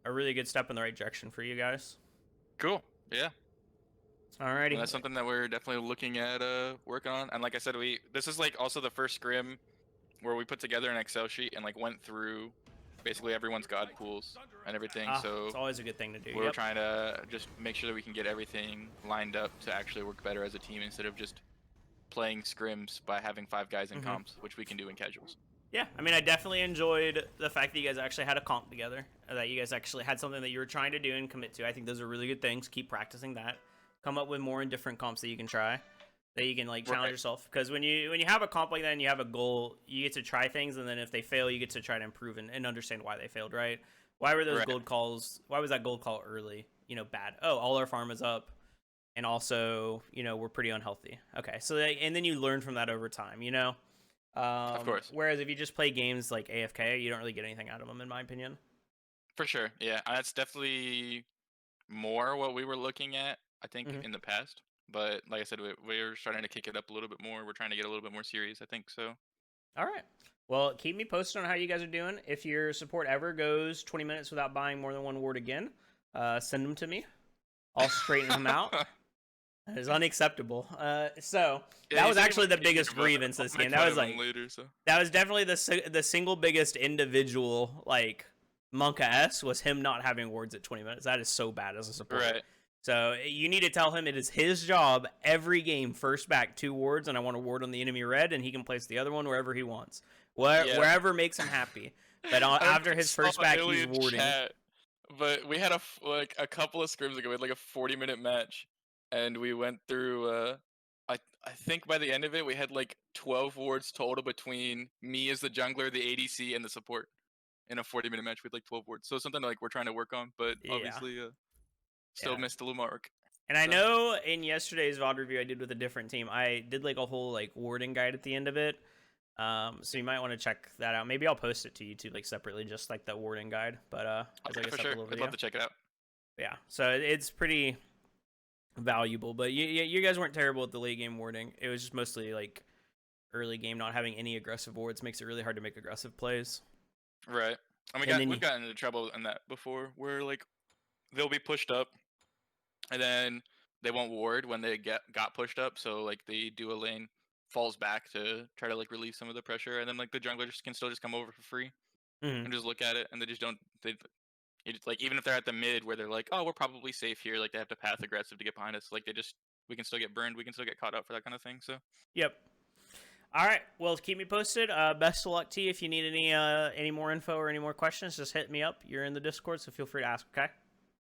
a really good step in the right direction for you guys. Cool. Yeah. Alrighty. And that's something that we're definitely looking at working on. And like I said, this is like also the first scrim where we put together an Excel sheet and like went through basically everyone's god pools and everything. So it's always a good thing to do. We're trying to just make sure that we can get everything lined up to actually work better as a team instead of just playing scrims by having 5 guys in comps, which we can do in casuals. Yeah, I mean, I definitely enjoyed the fact that you guys actually had a comp together, that you guys actually had something that you were trying to do and commit to. I think those are really good things. Keep practicing that. Come up with more and different comps that you can try, that you can like challenge yourself. Because when you have a comp like that and you have a goal, you get to try things, and then if they fail, you get to try to improve and understand why they failed. Right? Why were those gold calls? Why was that gold call early? Bad. Oh, all our farm is up. And also, we're pretty unhealthy. Okay, so and then you learn from that over time, Of course. Whereas if you just play games like AFK, you don't really get anything out of them, in my opinion. For sure, yeah. That's definitely more what we were looking at, I think, in the past. But like I said, we're starting to kick it up a little bit more. We're trying to get a little bit more serious, I think, so. All right. Well, keep me posted on how you guys are doing. If your support ever goes 20 minutes without buying more than one ward again, send them to me. I'll straighten them out. That is unacceptable. So that was actually the biggest grievance this game. That was like that was definitely the single biggest individual like Monka-S was him not having wards at 20 minutes. That is so bad as a support. Right. So you need to tell him it is his job every game, first back 2 wards, and I want a ward on the enemy red, and he can place the other one wherever he wants, wherever makes him happy. But after his first back, he's warding. But we had a couple of scrims ago. We had like a 40-minute match. And we went through, I think by the end of it, we had like 12 wards total between me as the jungler, the ADC, and the support. In a 40-minute match, we had like 12 wards. So something like we're trying to work on, but obviously still missed the little mark. And I know in yesterday's VOD review I did with a different team, I did like a whole like warding guide at the end of it. So you might want to check that out. Maybe I'll post it to YouTube like separately, just like the warding guide. But okay, for sure. I'd love to check it out. Yeah, so it's pretty valuable, but you guys weren't terrible at the late game warding. It was just mostly like early game not having any aggressive wards makes it really hard to make aggressive plays. Right. And we've gotten into trouble in that before, where like they'll be pushed up, and then they won't ward when they got pushed up. So like they do a lane, falls back to try to like relieve some of the pressure, and then like the jungler can still just come over for free and just look at it, and they just don't. It's like even if they're at the mid where they're like, oh, we're probably safe here, like they have to path aggressive to get behind us. Like we can still get burned, we can still get caught up for that kind of thing. So. Yep. All right. Well, keep me posted. Best of luck to you. If you need any more info or any more questions, just hit me up. You're in the Discord, so feel free to ask. Okay.